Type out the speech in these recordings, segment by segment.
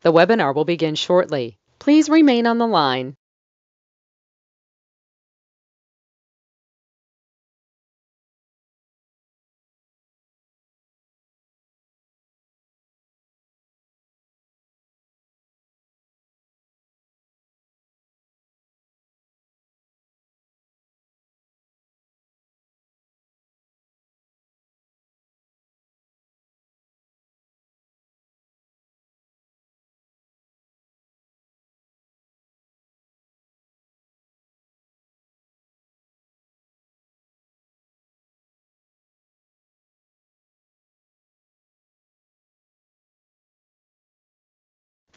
The webinar will begin shortly. Please remain on the line.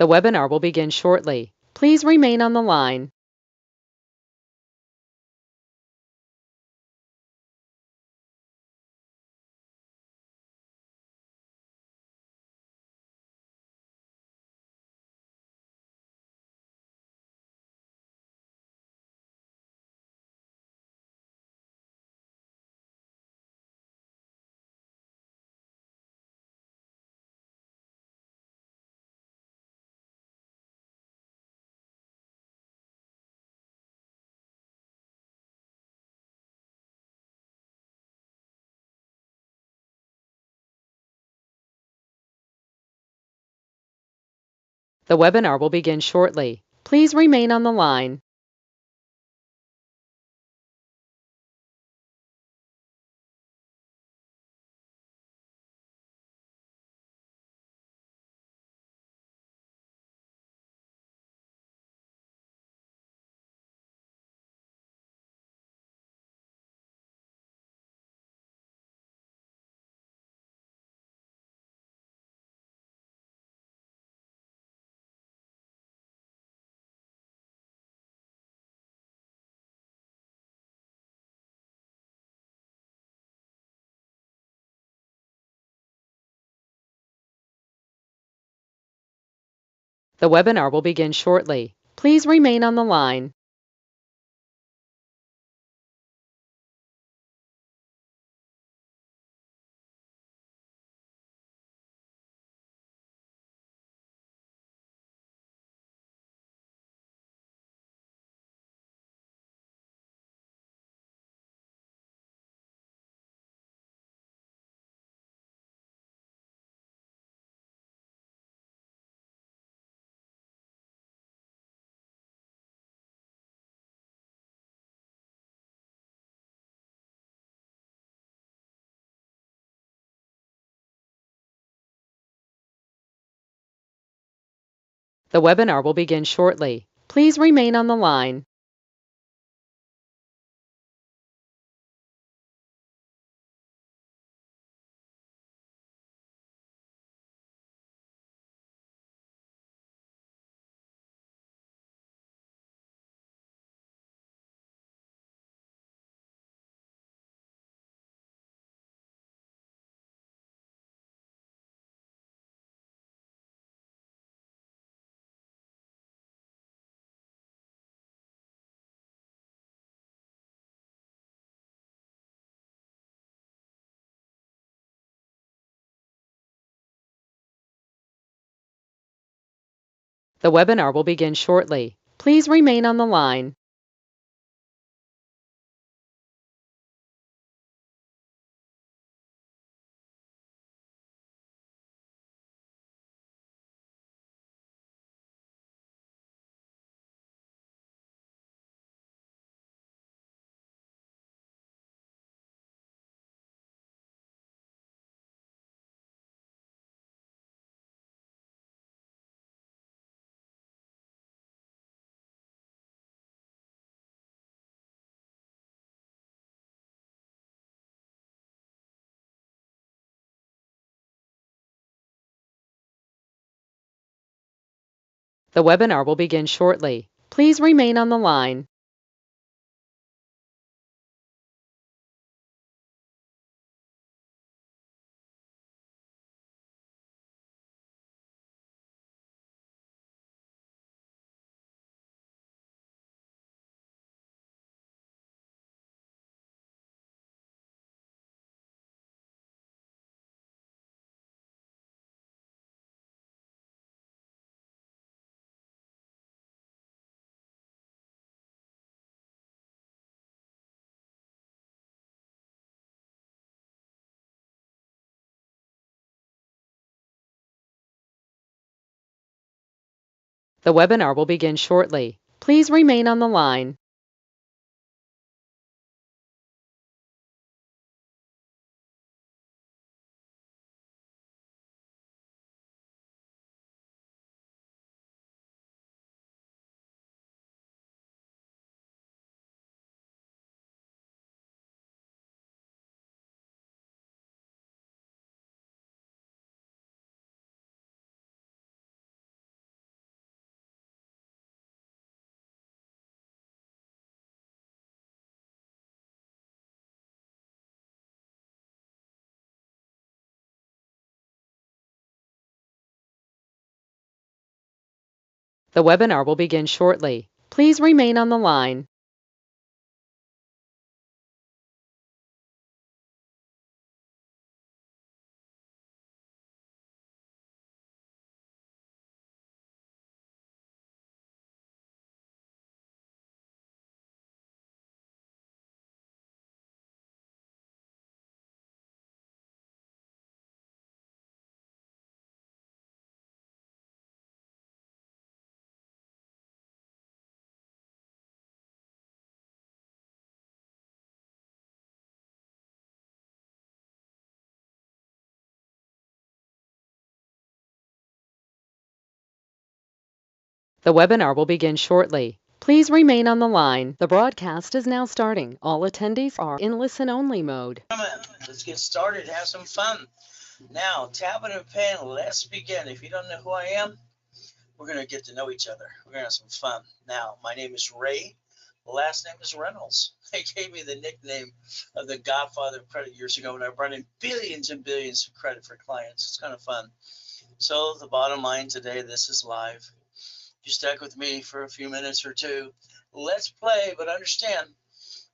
The webinar will begin shortly. Please remain on the line. The webinar will begin shortly. Please remain on the line. The webinar will begin shortly. Please remain on the line. The webinar will begin shortly. Please remain on the line. The webinar will begin shortly. Please remain on the line. The webinar will begin shortly. Please remain on the line. The webinar will begin shortly. Please remain on the line. The webinar will begin shortly. Please remain on the line. The webinar will begin shortly. Please remain on the line. The broadcast is now starting. All attendees are in listen-only mode. Let's get started. Have some fun. Now, tablet and pen, let's begin. If you don't know who I am, we're going to get to know each other. We're going to have some fun. Now, my name is Ray. The last name is Reynolds. They gave me the nickname of the godfather of credit years ago when I brought in billions and billions of credit for clients. It's kind of fun. So the bottom line today, this is live. You stuck with me for a few minutes or two. Let's play, but understand,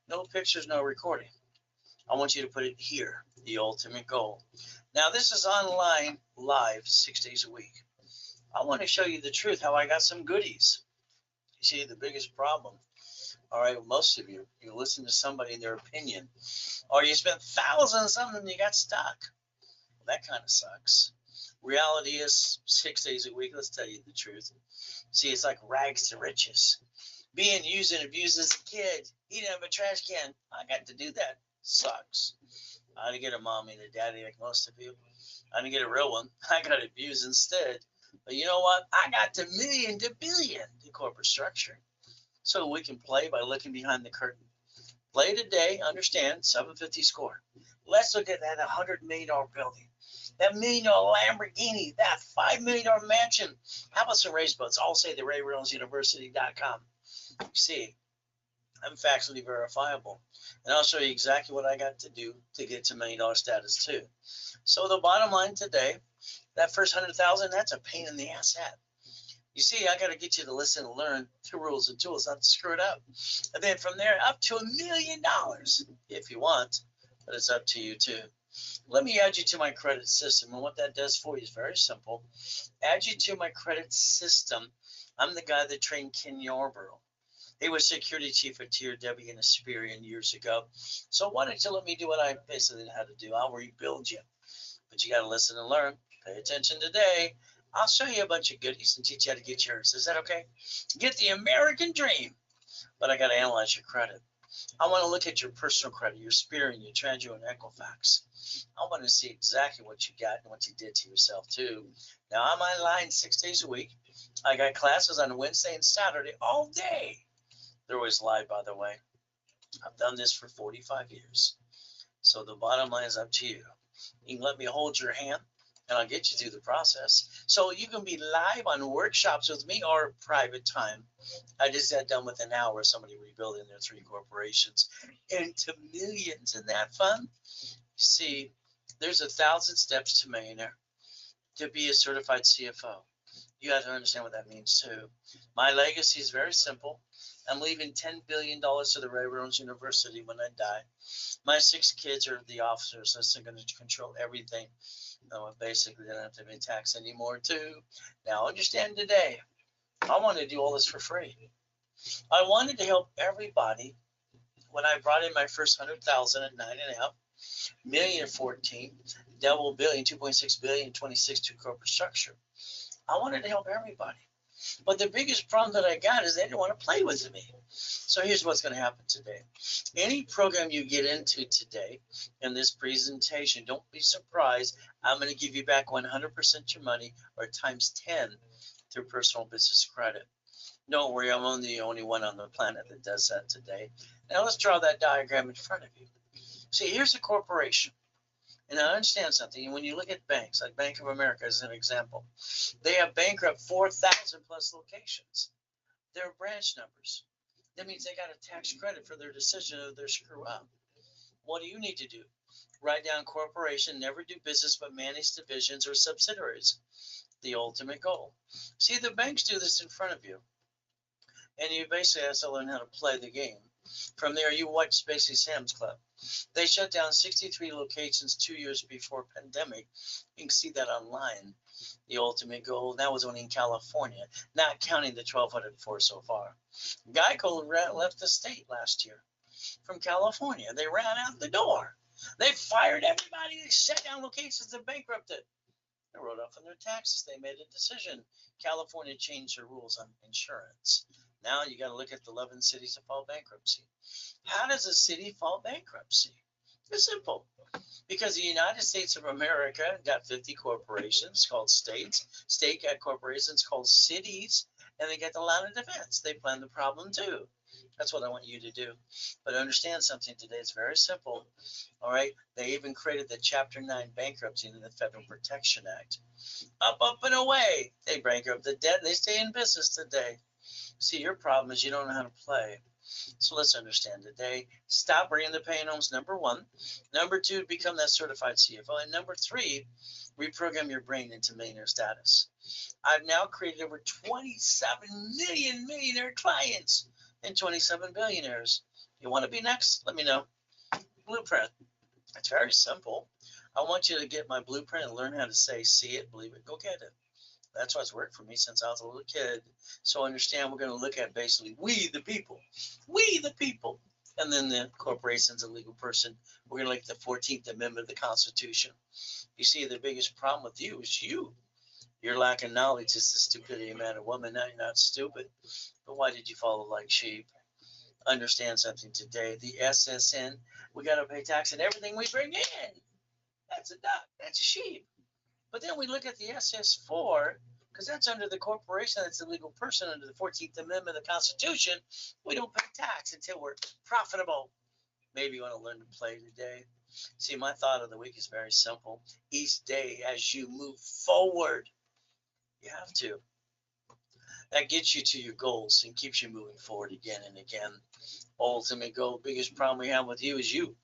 no pictures, no recording. I want you to put it here, the ultimate goal. Now, this is online, live, 6 days a week. I want to show you the truth, how I got some goodies. You see, the biggest problem, all right, most of you listen to somebody and their opinion, or you spent thousands on something and you got stuck. Well, that kind of sucks. Reality is 6 days a week, let's tell you the truth. See, it's like rags to riches. Being used and abused as a kid, eating out of a trash can, I got to do that. Sucks. I didn't get a mommy and a daddy like most of you. I didn't get a real one. I got abused instead. But you know what? I got to million to billion in corporate structure. So we can play by looking behind the curtain. Play today, understand, 750 score. Let's look at that $100 million building. That $1 million Lamborghini, that $5 million mansion. How about some race boats? I'll say the Ray Reynolds University.com. You see, I'm factually verifiable. And I'll show you exactly what I got to do to get to $1 million status too. So the bottom line today, that first 100,000, that's a pain in the ass hat. You see, I got to get you to listen and learn the rules and tools, not to screw it up. And then from there, up to $1 million if you want, but it's up to you too. Let me add you to my credit system. And what that does for you is very simple. Add you to my credit system. I'm the guy that trained Ken Yarborough. He was security chief at TRW and Asperian years ago. So why don't you let me do what I basically know how to do? I'll rebuild you. But you got to listen and learn. Pay attention today. I'll show you a bunch of goodies and teach you how to get yours. Is that okay? Get the American dream. But I got to analyze your credit. I want to look at your personal credit, your Asperian, your Tranjo, and Equifax. I want to see exactly what you got and what you did to yourself, too. Now, I'm online 6 days a week. I got classes on Wednesday and Saturday all day. They're always live, by the way. I've done this for 45 years. So the bottom line is up to you. You can let me hold your hand, and I'll get you through the process. So you can be live on workshops with me or private time. I just got done with an hour of somebody rebuilding their 3 corporations into millions. Isn't that fun? You see, there's 1,000 steps to millionaire. To be a certified CFO, you have to understand what that means too. My legacy is very simple. I'm leaving $10 billion to the Ray Reynolds University when I die. My 6 kids are the officers. That's going to control everything. Basically, they don't have to pay tax anymore too. Now, understand today, I want to do all this for free. I wanted to help everybody when I brought in my first 100,000 at 9.5 million at 14, double billion, 2.6 billion, 26 to corporate structure. I wanted to help everybody. But the biggest problem that I got is they didn't want to play with me. So here's what's going to happen today. Any program you get into today in this presentation, don't be surprised. I'm going to give you back 100% your money or times 10 through personal business credit. Don't worry, I'm the only one on the planet that does that today. Now let's draw that diagram in front of you. See, here's a corporation. And I understand something. When you look at banks, like Bank of America as an example, they have bankrupt 4,000 plus locations. They're branch numbers. That means they got a tax credit for their decision of their screw up. What do you need to do? Write down corporation, never do business but manage divisions or subsidiaries. The ultimate goal. See, the banks do this in front of you. And you basically have to learn how to play the game. From there, you watch basically Sam's Club. They shut down 63 locations 2 years before pandemic. You can see that online. The ultimate goal, that was only in California, not counting the 1,204 so far. Geico left the state last year from California. They ran out the door. They fired everybody. They shut down locations and bankrupted. They wrote off on their taxes. They made a decision. California changed their rules on insurance. Now you got to look at the 11 cities that fall bankruptcy. How does a city fall bankruptcy? It's simple. Because the United States of America got 50 corporations called states. State got corporations called cities. And they got the line of defense. They plan the problem too. That's what I want you to do. But understand something today. It's very simple. All right. They even created the Chapter 9 bankruptcy in the Federal Protection Act. Up, up, and away. They bankrupt the debt. They stay in business today. See, your problem is you don't know how to play. So let's understand today. Stop bringing the pain homes, number one. Number two, become that certified CFO. And number three, reprogram your brain into millionaire status. I've now created over 27 million millionaire clients and 27 billionaires. You want to be next? Let me know. Blueprint. It's very simple. I want you to get my blueprint and learn how to say, see it, believe it, go get it. That's what's worked for me since I was a little kid. So understand we're going to look at basically we the people, and then the corporation's a legal person. We're going to look at the 14th Amendment of the Constitution. You see, the biggest problem with you is you. Your lack of knowledge is the stupidity of man or woman. Now you're not stupid, but why did you follow like sheep? Understand something today. The SSN, we got to pay tax on everything we bring in. That's a duck. That's a sheep. But then we look at the SS4, because that's under the corporation, that's a legal person under the 14th Amendment of the Constitution. We don't pay tax until we're profitable. Maybe you want to learn to play today. See, my thought of the week is very simple. Each day as you move forward, you have to. That gets you to your goals and keeps you moving forward again and again. Ultimate goal, biggest problem we have with you is you.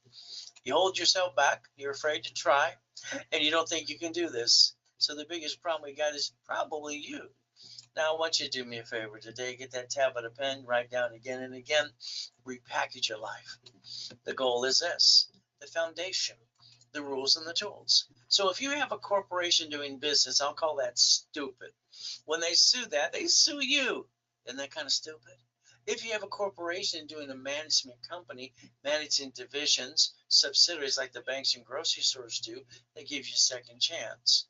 You hold yourself back. You're afraid to try. And you don't think you can do this. So the biggest problem we got is probably you. Now I want you to do me a favor today. Get that tablet, a pen, write down again and again. Repackage your life. The goal is this. The foundation. The rules and the tools. So if you have a corporation doing business, I'll call that stupid. When they sue that, they sue you. Isn't that kind of stupid? If you have a corporation doing a management company, managing divisions, subsidiaries like the banks and grocery stores do, they give you a second chance.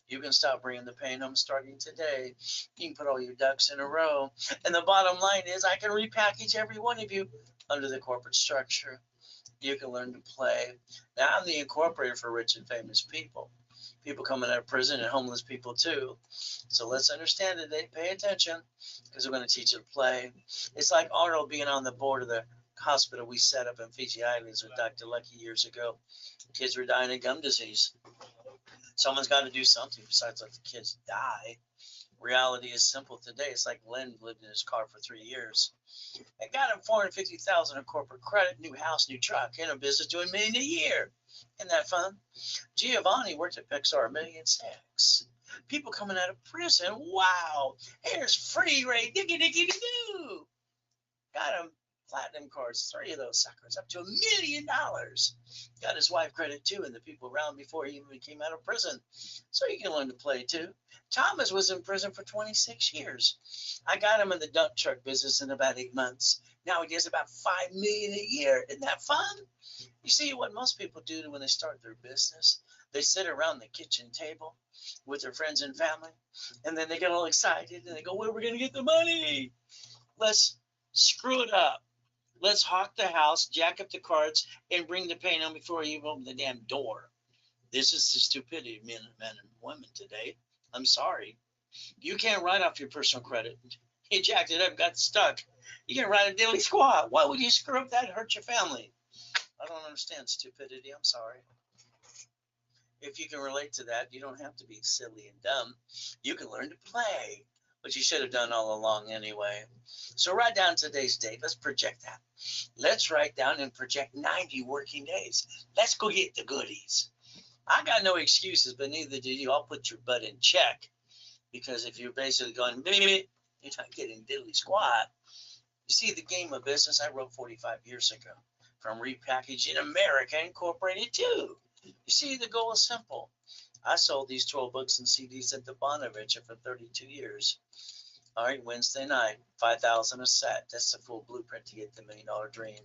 You can stop bringing the pain home starting today. You can put all your ducks in a row. And the bottom line is I can repackage every one of you under the corporate structure. You can learn to play. Now I'm the incorporator for rich and famous people. People coming out of prison and homeless people too. So let's understand today. Pay attention because we're going to teach you to play. It's like Arnold being on the board of the hospital we set up in Fiji Islands with Dr. Lucky years ago. Kids were dying of gum disease. Someone's got to do something besides let the kids die. Reality is simple today. It's like Len lived in his car for 3 years. I got him $450,000 in corporate credit, new house, new truck, in a business doing $1 million a year. Isn't that fun? Giovanni worked at Pixar, $1.6 million. People coming out of prison. Wow. Here's free Ray. Diggy, diggy, doo. Got him platinum cards, 3 of those suckers, up to $1 million. Got his wife credit too, and the people around before he even came out of prison. So you can learn to play too. Thomas was in prison for 26 years. I got him in the dump truck business in about 8 months. Now he does about $5 million a year. Isn't that fun? You see what most people do when they start their business? They sit around the kitchen table with their friends and family, and then they get all excited and they go, "Where are we going to get the money? Let's screw it up. Let's hawk the house, jack up the cards, and bring the paint on before you even open the damn door." This is the stupidity of men and women today. I'm sorry. You can't write off your personal credit. You jacked it up, got stuck. You can write a diddly squat. Why would you screw up that and hurt your family? I don't understand stupidity. I'm sorry. If you can relate to that, you don't have to be silly and dumb. You can learn to play, which you should have done all along anyway. So write down today's date. Let's project that. Let's write down and project 90 working days. Let's go get the goodies. I got no excuses, but neither do you. I'll put your butt in check, because if you're basically going, you're not getting diddly squat. You see, the game of business I wrote 45 years ago, from Repackaging America Incorporated too. You see, the goal is simple. I sold these 12 books and CDs at the Bonaventure for 32 years. All right, Wednesday night, $5,000 a set. That's the full blueprint to get the $1 million dream.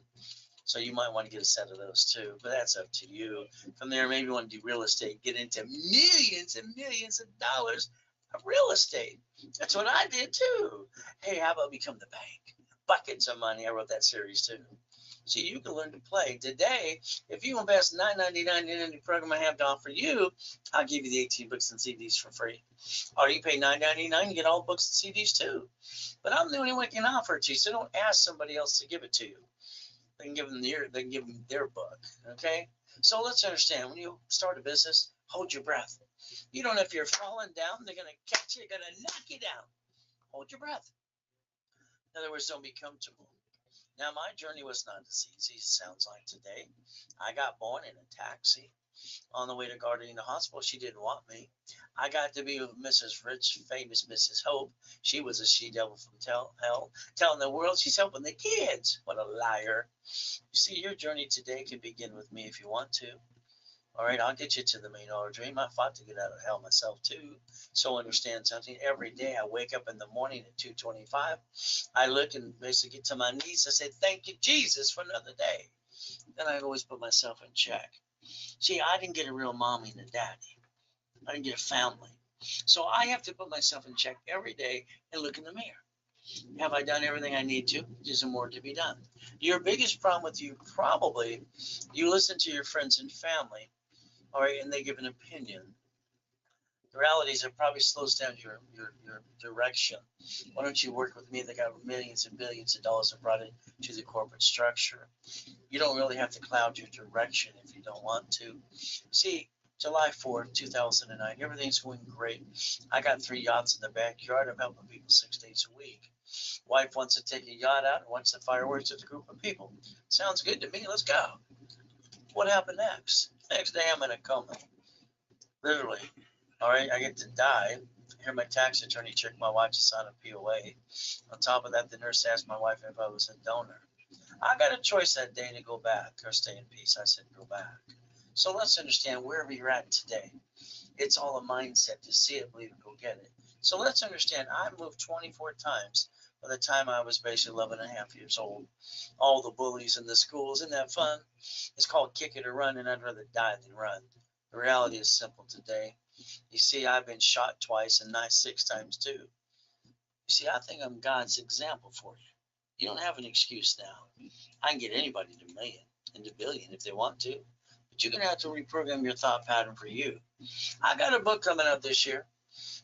So you might want to get a set of those too, but that's up to you. From there, maybe you want to do real estate, get into millions and millions of dollars of real estate. That's what I did too. Hey, how about become the bank? Buckets of money. I wrote that series too. So you can learn to play. Today, if you invest $9.99 in any program I have to offer you, I'll give you the 18 books and CDs for free. Or you pay $9.99, you get all books and CDs too. But I'm the only one who can offer it to you, so don't ask somebody else to give it to you. They can give them their book. Okay? So let's understand, when you start a business, hold your breath. You don't know if you're falling down, they're going to catch you, they're going to knock you down. Hold your breath. In other words, don't be comfortable. Now, my journey was not as easy as it sounds like today. I got born in a taxi on the way to Gardena Hospital. She didn't want me. I got to be with Mrs. Rich, famous Mrs. Hope. She was a she-devil from hell, telling the world she's helping the kids. What a liar. You see, your journey today can begin with me if you want to. All right, I'll get you to the $1 million dream. I fought to get out of hell myself too. So understand something. Every day I wake up in the morning at 2:25. I look and basically get to my knees. I say, "Thank you, Jesus, for another day." Then I always put myself in check. See, I didn't get a real mommy and a daddy. I didn't get a family. So I have to put myself in check every day and look in the mirror. Have I done everything I need to? There's more to be done. Your biggest problem with you, probably, you listen to your friends and family, all right, and they give an opinion. The reality is it probably slows down your direction. Why don't you work with me? They got millions and billions of dollars and brought it to the corporate structure. You don't really have to cloud your direction if you don't want to. See, July 4th, 2009, everything's going great. I got 3 yachts in the backyard. I'm helping people 6 days a week. Wife wants to take a yacht out and wants the fireworks with a group of people. Sounds good to me. Let's go. What happened next? Next day, I'm in a coma. Literally. All right, I get to die. Here, my tax attorney checked my wife to sign a POA. On top of that, the nurse asked my wife if I was a donor. I got a choice that day to go back or stay in peace. I said, go back. So let's understand wherever you're at today. It's all a mindset. To see it, believe it, go get it. So let's understand, I moved 24 times by the time I was basically 11 and a half years old. All the bullies in the schools, isn't that fun? It's called kick it or run, and I'd rather die than run. The reality is simple today. You see, I've been shot twice and knifed 6 times too. You see, I think I'm God's example for you. You don't have an excuse now. I can get anybody to $1 million and to $1 billion if they want to, but you're going to have to reprogram your thought pattern for you. I got a book coming out this year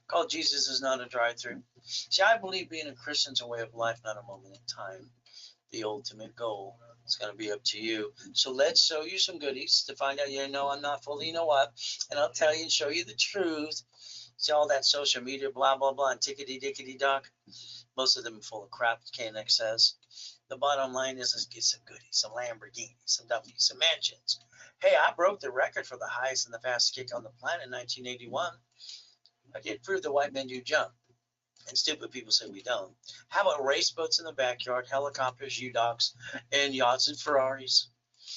called Jesus is Not a Drive-Through. See, I believe being a Christian is a way of life, not a moment in time. The ultimate goal. It's going to be up to you. So let's show you some goodies to find out, I'm not fully, what? And I'll tell you and show you the truth. See, all that social media, blah, blah, blah, and tickety-dickety-dock. Most of them are full of crap, KNX says. The bottom line is let's get some goodies, some Lamborghinis, some Duffys, some mansions. Hey, I broke the record for the highest and the fastest kick on the planet in 1981. I did prove the white men do jump. And stupid people say we don't. How about race boats in the backyard, helicopters, U-Docks, and yachts and Ferraris?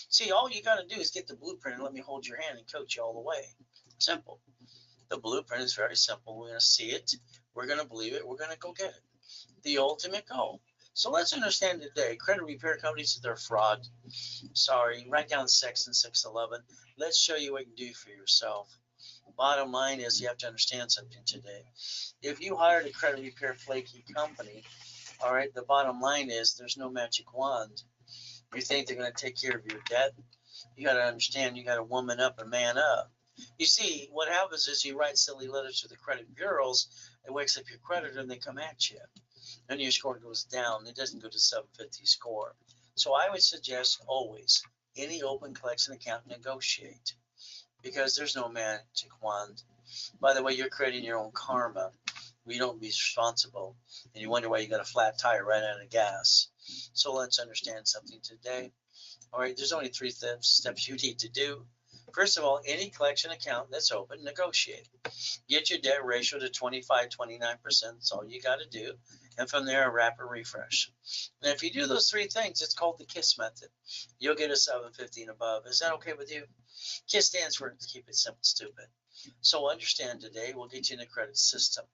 See, all you got to do is get the blueprint and let me hold your hand and coach you all the way. Simple. The blueprint is very simple. We're going to see it. We're going to believe it. We're going to go get it. The ultimate goal. So let's understand today, credit repair companies, they're fraud. Sorry, write down 6 and 611. Let's show you what you can do for yourself. Bottom line is you have to understand something today. If you hired a credit repair flaky company, all right, the bottom line is there's no magic wand. You think they're going to take care of your debt? You got to understand you got to woman up and man up. You see, what happens is you write silly letters to the credit bureaus, it wakes up your creditor and they come at you. And your score goes down. It doesn't go to 750 score. So I would suggest always, any open collection account, negotiate, because there's no magic wand. By the way, you're creating your own karma. We don't be responsible. And you wonder why you got a flat tire right out of gas. So let's understand something today. All right, there's only 3 steps you need to do. First of all, any collection account that's open, negotiate. Get your debt ratio to 25, 29%. That's all you got to do. And from there, a rapid refresh. And if you do those 3 things, it's called the KISS method. You'll get a 750 and above. Is that okay with you? KISS stands for keep it simple, stupid. So understand today, we'll get you in the credit system.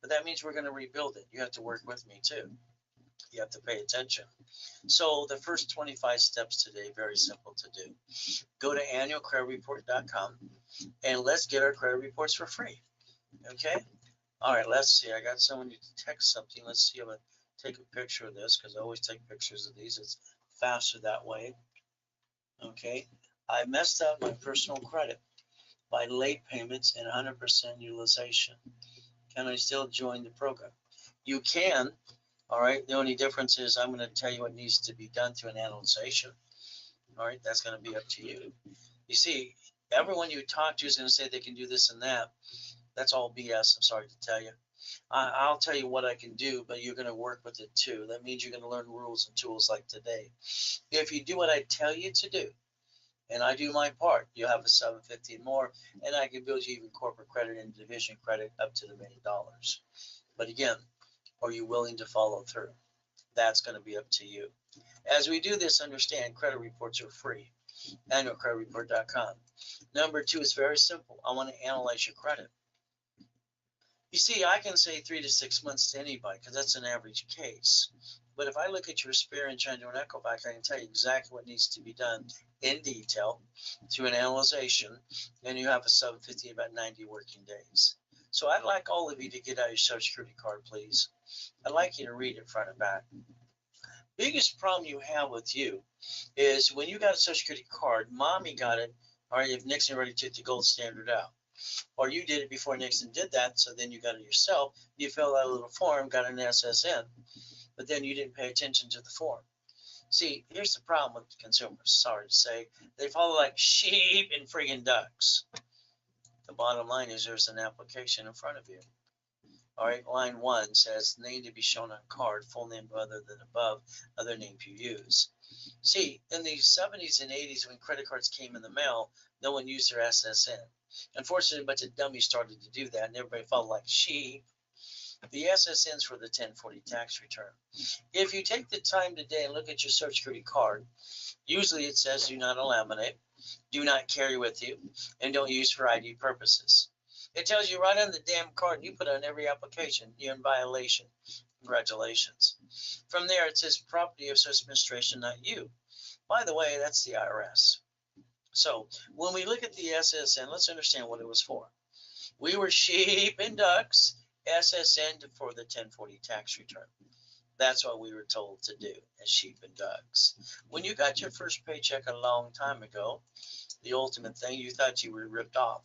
But that means we're going to rebuild it. You have to work with me too. You have to pay attention. So the first 25 steps today, very simple to do. Go to annualcreditreport.com and let's get our credit reports for free. Okay? All right, let's see. I got someone to text something. Let's see if I take a picture of this, because I always take pictures of these. It's faster that way. Okay? I messed up my personal credit by late payments and 100% utilization. Can I still join the program? You can. All right. The only difference is I'm going to tell you what needs to be done through an analyzation. All right. That's going to be up to you. You see, everyone you talk to is going to say they can do this and that. That's all BS. I'm sorry to tell you. I'll tell you what I can do, but you're going to work with it too. That means you're going to learn rules and tools like today. If you do what I tell you to do, and I do my part, you'll have a 750 and more, and I can build you even corporate credit and division credit up to the $1 million. But again, are you willing to follow through? That's going to be up to you. As we do this, understand credit reports are free. Annualcreditreport.com. Number 2 is very simple. I want to analyze your credit. You see, I can say 3 to 6 months to anybody because that's an average case. But if I look at your experience and do an echo back, I can tell you exactly what needs to be done in detail through an analyzation, and you have a 750 in about 90 working days. So I'd like all of you to get out your Social Security card, please. I'd like you to read it front and back. Biggest problem you have with you is when you got a Social Security card, mommy got it, all right, if Nixon already took the gold standard out. Or you did it before Nixon did that, so then you got it yourself. You filled out a little form, got an SSN, but then you didn't pay attention to the form. See, here's the problem with consumers, sorry to say. They follow like sheep and friggin' ducks. The bottom line is there's an application in front of you. All right, line 1 says name to be shown on card, full name other than above, other name you use. See, in the 70s and 80s when credit cards came in the mail, no one used their SSN. Unfortunately, a bunch of dummies started to do that, and everybody followed like sheep. The SSN's for the 1040 tax return. If you take the time today and look at your Social Security card, usually it says do not laminate, do not carry with you, and don't use for ID purposes. It tells you right on the damn card, and you put it on every application, you're in violation. Congratulations. From there, it says property of Social Administration, not you. By the way, that's the IRS. So when we look at the SSN, let's understand what it was for. We were sheep and ducks, SSN for the 1040 tax return. That's what we were told to do as sheep and ducks. When you got your first paycheck a long time ago, the ultimate thing, you thought you were ripped off.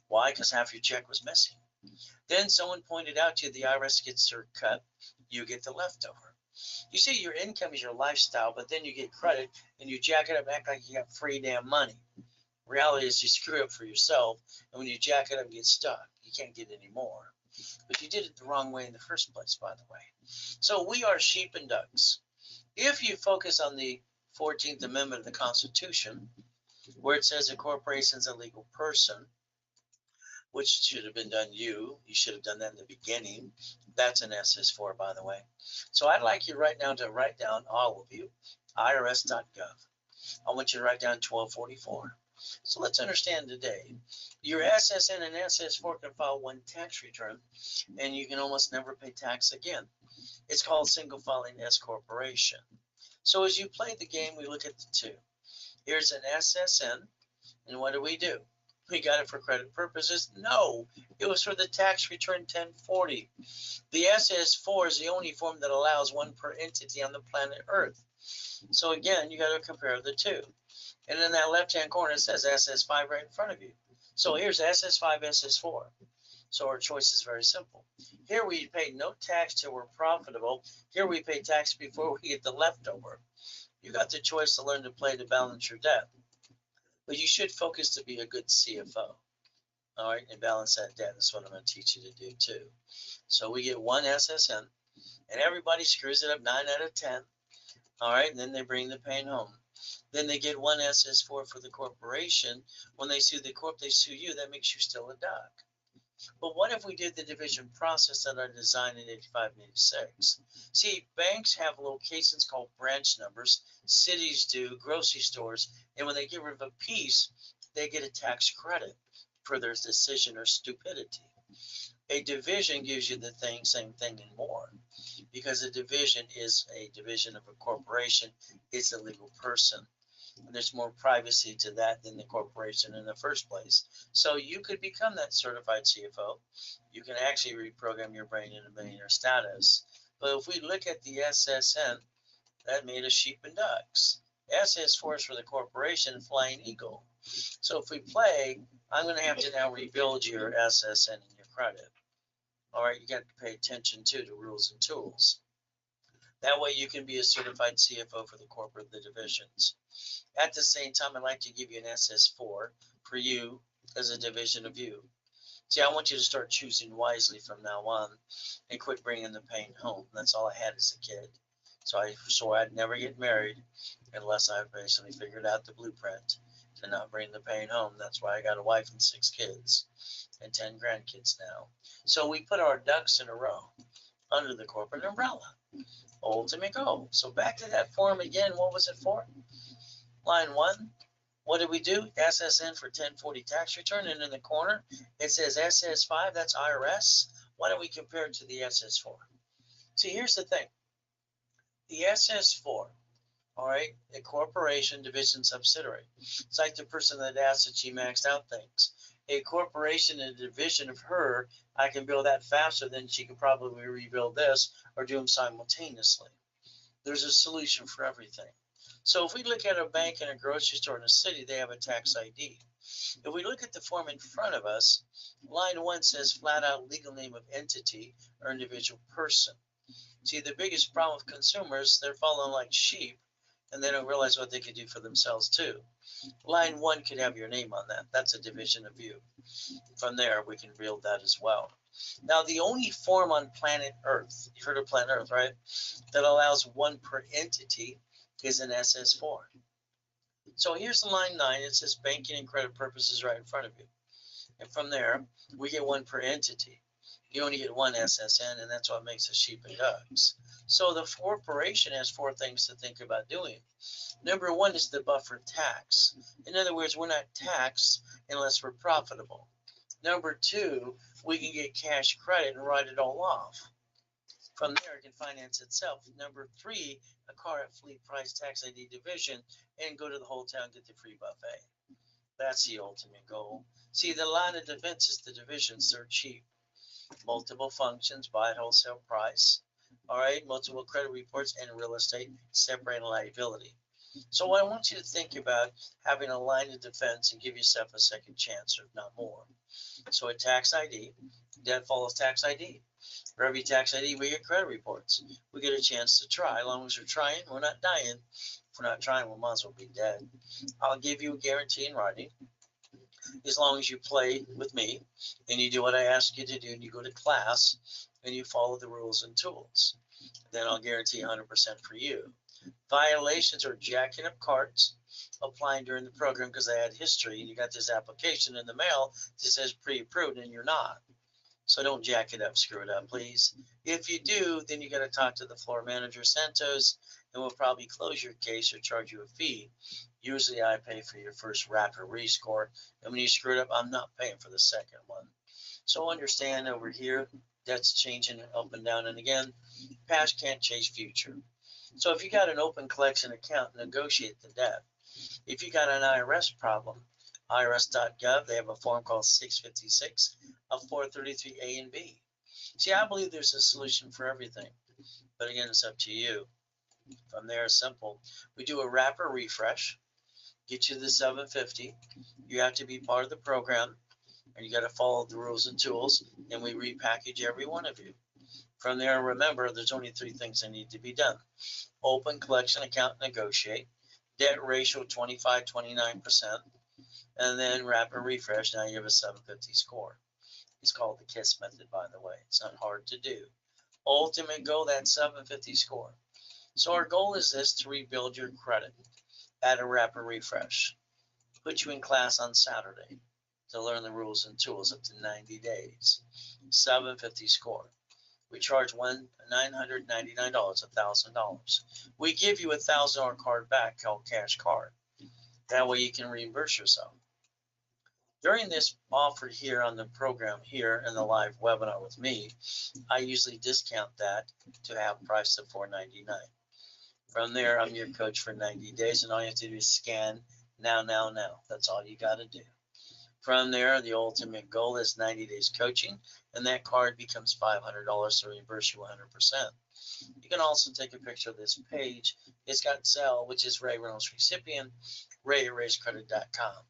Why? Because half your check was missing. Then someone pointed out to you the IRS gets their cut, you get the leftover. You see, your income is your lifestyle, but then you get credit and you jack it up and act like you got free damn money. Reality is you screw up for yourself, and when you jack it up, you get stuck. You can't get any more. But you did it the wrong way in the first place, by the way. So we are sheep and ducks. If you focus on the 14th Amendment of the Constitution, where it says a corporation is a legal person, which should have been done you should have done that in the beginning. That's an SS4, by the way. So I'd like you right now to write down, all of you, irs.gov. I want you to write down 1244. So let's understand today, your SSN and SS4 can file one tax return, and you can almost never pay tax again. It's called single filing S corporation. So as you play the game, we look at the two. Here's an SSN, and what do? We got it for credit purposes? No, it was for the tax return 1040. The SS4 is the only form that allows one per entity on the planet Earth. So again, you got to compare the two. And in that left-hand corner, it says SS5 right in front of you. So here's SS5, SS4. So our choice is very simple. Here we pay no tax till we're profitable. Here we pay tax before we get the leftover. You got the choice to learn to play to balance your debt. But you should focus to be a good CFO. All right, and balance that debt. That's what I'm going to teach you to do too. So we get one SSN, and everybody screws it up 9 out of 10. All right, and then they bring the pain home. Then they get one SS4 for the corporation. When they sue the corp, they sue you. That makes you still a duck. But what if we did the division process that I designed in 85 and 86? See, banks have locations called branch numbers, cities do, grocery stores, and when they get rid of a piece, they get a tax credit for their decision or stupidity. A division gives you the same thing and more, because a division is a division of a corporation. It's a legal person. And there's more privacy to that than the corporation in the first place. So you could become that certified CFO. You can actually reprogram your brain into millionaire status. But if we look at the SSN, that made us sheep and ducks. SS4 is for the corporation, Flying Eagle. So if we play, I'm going to have to now rebuild your SSN and your credit. All right, you got to pay attention to the rules and tools. That way you can be a certified CFO for the corporate, the divisions. At the same time, I'd like to give you an SS4 for you as a division of you. See, I want you to start choosing wisely from now on and quit bringing the pain home. That's all I had as a kid. So I swore I'd never get married unless I basically figured out the blueprint to not bring the pain home. That's why I got a wife and 6 kids and 10 grandkids now. So we put our ducks in a row under the corporate umbrella. Ultimate goal. So back to that form again. What was it for? Line 1. What did we do? SSN for 1040 tax return. And in the corner, it says SS5. That's IRS. Why don't we compare it to the SS4? See, here's the thing. The SS4, all right, a corporation, division, subsidiary. It's like the person that asked that she maxed out things. A corporation and a division of her, I can build that faster than she could probably rebuild this or do them simultaneously. There's a solution for everything. So if we look at a bank and a grocery store in a city, they have a tax ID. If we look at the form in front of us, line 1 says flat out legal name of entity or individual person. See, the biggest problem with consumers, they're following like sheep and they don't realize what they could do for themselves too. Line 1 could have your name on that. That's a division of you. From there, we can build that as well. Now, the only form on planet Earth, you've heard of planet Earth, right, that allows one per entity is an SS4. So here's line 9. It says banking and credit purposes right in front of you. And from there, we get one per entity. You only get one SSN, and that's what makes us sheep and ducks. So the corporation has 4 things to think about doing. Number 1 is the buffer tax. In other words, we're not taxed unless we're profitable. Number 2, we can get cash credit and write it all off. From there, it can finance itself. Number 3, a car at fleet price tax ID division and go to the hotel and get the free buffet. That's the ultimate goal. See, the line of defense is the divisions. They're cheap. Multiple functions, buy at wholesale price. All right, multiple credit reports and real estate, separating liability. So I want you to think about having a line of defense and give yourself a second chance, or if not more. So a tax ID, debt follows tax ID. For every tax ID, we get credit reports. We get a chance to try. As long as we're trying, we're not dying. If we're not trying, we might as well be dead. I'll give you a guarantee in writing. As long as you play with me and you do what I ask you to do and you go to class and you follow the rules and tools, then I'll guarantee 100% for you. Violations are jacking up carts, applying during the program because I had history and you got this application in the mail that says pre-approved and you're not. So don't jack it up, screw it up, please. If you do, then you got to talk to the floor manager, Santos, and we'll probably close your case or charge you a fee. Usually I pay for your first rack or rescore, and when you screw it up, I'm not paying for the second one. So understand over here, Debt's changing up and down, and again, past can't change future. So if you got an open collection account, negotiate the debt. If you got an IRS problem, irs.gov, they have a form called 656 of 433A and B. See, I believe there's a solution for everything, but again, it's up to you. From there, simple. We do a wrapper refresh, get you the 750. You have to be part of the program, and you got to follow the rules and tools, and we repackage every one of you. From there, remember, there's only three things that need to be done. Open collection account, negotiate. Debt ratio 25-29%. And then wrapper refresh. Now you have a 750 score. It's called the KISS method, by the way. It's not hard to do. Ultimate goal, that 750 score. So our goal is this, to rebuild your credit. Add a wrapper refresh. Put you in class on Saturday to learn the rules and tools up to 90 days. 750 score. We charge $999, $1,000. We give you a $1,000 card back called Cash Card. That way you can reimburse yourself. During this offer here on the program here in the live webinar with me, I usually discount that to have price of $499. From there, I'm your coach for 90 days, and all you have to do is scan now. That's all you got to do. From there, the ultimate goal is 90 days coaching, and that card becomes $500 to reimburse you 100%. You can also take a picture of this page. It's got Zelle, which is Ray Reynolds recipient, ray@raisecredit.com.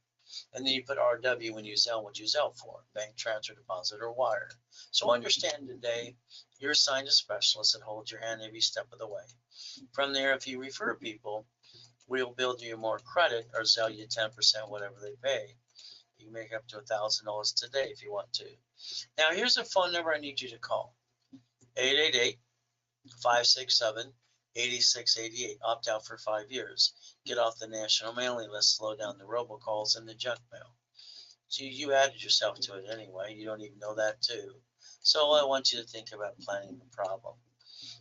And then you put RW when you Zelle, what you Zelle for, bank transfer, deposit, or wire. So understand today, you're assigned a specialist that holds your hand every step of the way. From there, if you refer people, we'll build you more credit or Zelle you 10%, whatever they pay. You can make up to $1,000 today if you want to. Now, here's a phone number I need you to call. 888-567-8688. Opt out for 5 years. Get off the national mailing list. Slow down the robocalls and the junk mail. So you added yourself to it anyway. You don't even know that too. So I want you to think about planning the problem.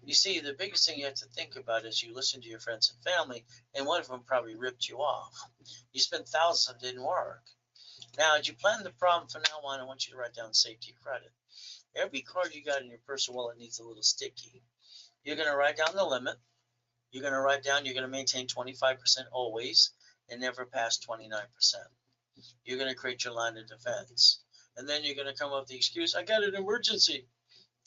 You see, the biggest thing you have to think about is you listen to your friends and family, and one of them probably ripped you off. You spent thousands and it didn't work. Now, as you plan the problem from now on, I want you to write down safety credit. Every card you got in your personal wallet needs a little sticky. You're going to write down the limit. You're going to write down you're going to maintain 25% always and never pass 29%. You're going to create your line of defense. And then you're going to come up with the excuse, I got an emergency.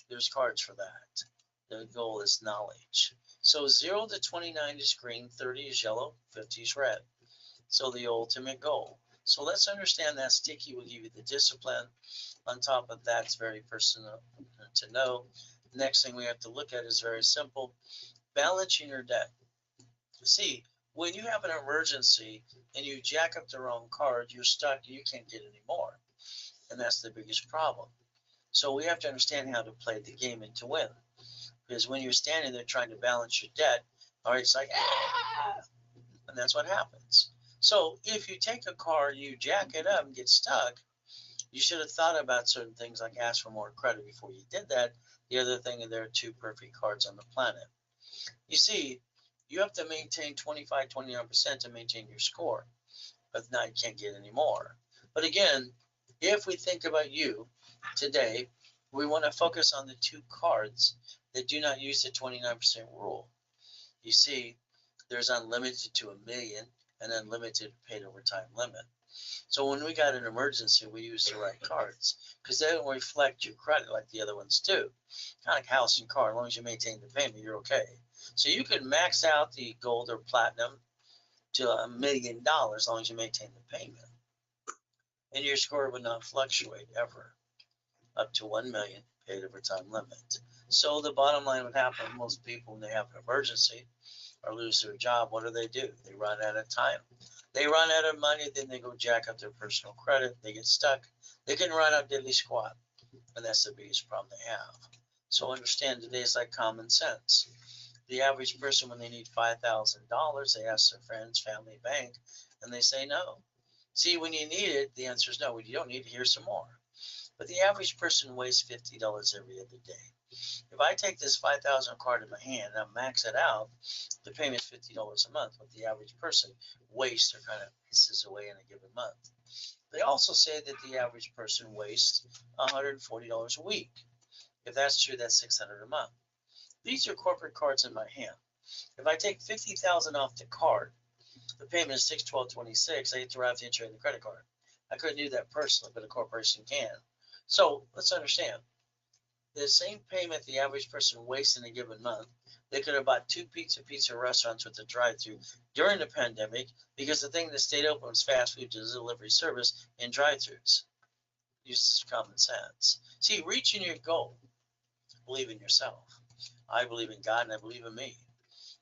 There's cards for that. The goal is knowledge. So 0 to 29 is green, 30 is yellow, 50 is red. So the ultimate goal. So let's understand that sticky will give you the discipline. On top of that, it's very personal to know. Next thing we have to look at is very simple. Balancing your debt. See, when you have an emergency and you jack up the wrong card, you're stuck, you can't get any more. And that's the biggest problem. So we have to understand how to play the game and to win. Because when you're standing there trying to balance your debt, all right, it's like, and that's what happens. So if you take a car, you jack it up and get stuck, you should have thought about certain things like ask for more credit before you did that. The other thing is there are 2 perfect cards on the planet. You see, you have to maintain 25-29% to maintain your score, but now you can't get any more. But again, if we think about you today, we want to focus on the 2 cards that do not use the 29% rule. You see, there's unlimited to $1 million and unlimited paid overtime limit. So when we got an emergency, we use the right cards because they don't reflect your credit like the other ones do. Kind of like house and car, as long as you maintain the payment, you're okay. So you could max out the gold or platinum to $1 million as long as you maintain the payment. And your score would not fluctuate ever, up to 1 million paid overtime limit. So the bottom line would happen, most people when they have an emergency or lose their job, what do? They run out of time. They run out of money, then they go jack up their personal credit. They get stuck. They can run out diddly squat. And that's the biggest problem they have. So understand today is like common sense. The average person, when they need $5,000, they ask their friends, family, bank, and they say no. See, when you need it, the answer is no. When you don't need it, here's some more. But the average person wastes $50 every other day. If I take this 5,000 card in my hand and I max it out, the payment is $50 a month. But the average person wastes or kind of pisses away in a given month. They also say that the average person wastes $140 a week. If that's true, that's $600 a month. These are corporate cards in my hand. If I take $50,000 off the card, the payment is $612.26. I get to write the entry in the credit card. I couldn't do that personally, but a corporation can. So let's understand. The same payment the average person wastes in a given month, they could have bought two pizza restaurants with a drive-through during the pandemic because the thing that stayed open was fast food delivery service and drive-throughs. Use common sense. See, reaching your goal, believe in yourself. I believe in God and I believe in me.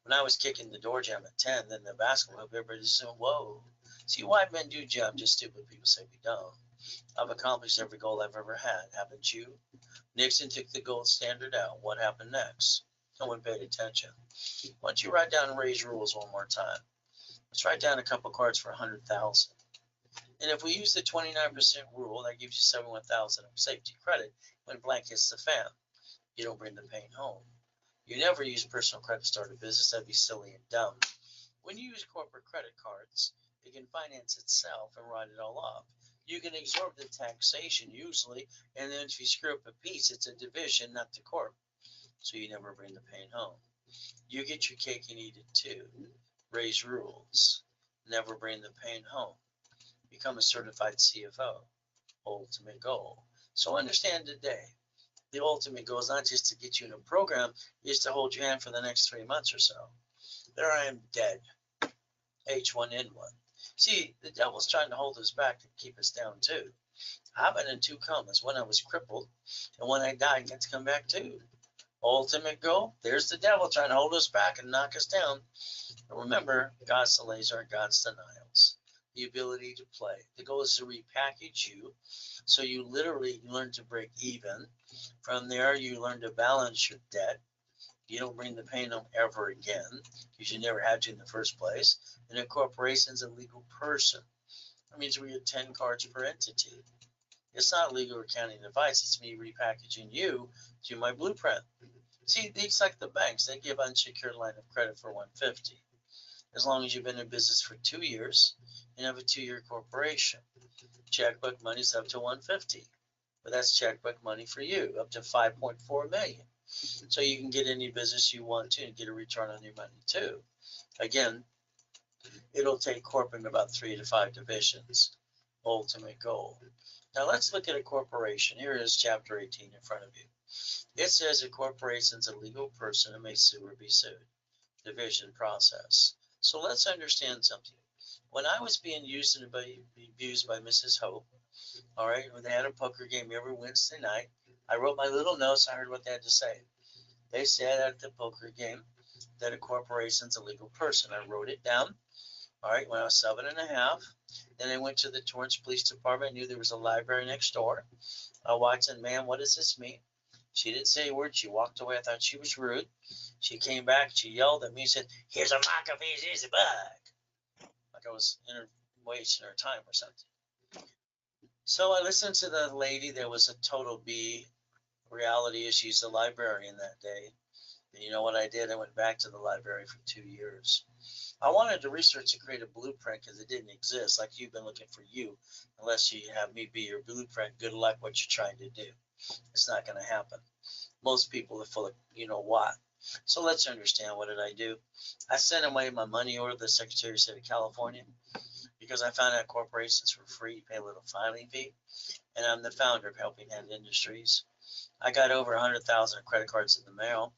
When I was kicking the door jam at 10, then the basketball hoop, everybody just said, whoa. See, white men do jump, just stupid people say we don't. I've accomplished every goal I've ever had. Haven't you? Nixon took the gold standard out. What happened next? No one paid attention. Why don't you write down Ray's rules one more time? Let's write down a couple cards for 100,000. And if we use the 29% rule, that gives you 71,000 of safety credit when blank hits the fan. You don't bring the pain home. You never use personal credit to start a business. That'd be silly and dumb. When you use corporate credit cards, it can finance itself and write it all off. You can absorb the taxation usually, and then if you screw up a piece, it's a division, not the corp. So you never bring the pain home. You get your cake and eat it too. Ray's rules. Never bring the pain home. Become a certified CFO. Ultimate goal. So understand today, the ultimate goal is not just to get you in a program, it's to hold your hand for the next 3 months or so. There I am dead. H1N1. See, the devil's trying to hold us back to keep us down too. I've been in two comas. When I was crippled, and when I died, I got to come back too. Ultimate goal, there's the devil trying to hold us back and knock us down. But remember, God's delays are God's denials. The ability to play. The goal is to repackage you so you literally learn to break even. From there, you learn to balance your debt. You don't bring the pain home ever again because you never had to in the first place. And a corporation is a legal person. That means we get 10 cards per entity. It's not legal accounting advice. It's me repackaging you to my blueprint. See, it's like the banks. They give unsecured line of credit for $150. As long as you've been in business for 2 years and have a 2-year corporation. Checkbook money is up to $150. But that's checkbook money for you, up to $5.4 million. So you can get any business you want to and get a return on your money too. Again, it'll take corporate in about 3 to 5 divisions. Ultimate goal. Now let's look at a corporation. Here is chapter 18 in front of you. It says a corporation is a legal person and may sue or be sued. Division process. So let's understand something. When I was being used and abused by Mrs. Hope, all right, when they had a poker game every Wednesday night, I wrote my little notes. I heard what they had to say. They said at the poker game that a corporation's a legal person. I wrote it down. All right, when I was 7.5, then I went to the Torrance Police Department. I knew there was a library next door. I watched and, man, what does this mean? She didn't say a word. She walked away. I thought she was rude. She came back. She yelled at me. Said, "Here's a McAfee. Here's a bug." Like I was wasting her time or something. So I listened to the lady. There was a total B. Reality is she's the librarian that day. And you know what I did? I went back to the library for 2 years. I wanted to research to create a blueprint because it didn't exist like you've been looking for you. Unless you have me be your blueprint, good luck what you're trying to do. It's not going to happen. Most people are full of you know what. So let's understand, what did I do? I sent away my money order to the Secretary of State of California because I found out corporations were free. You pay a little filing fee. And I'm the founder of Helping Hand Industries. I got over 100,000 credit cards in the mail.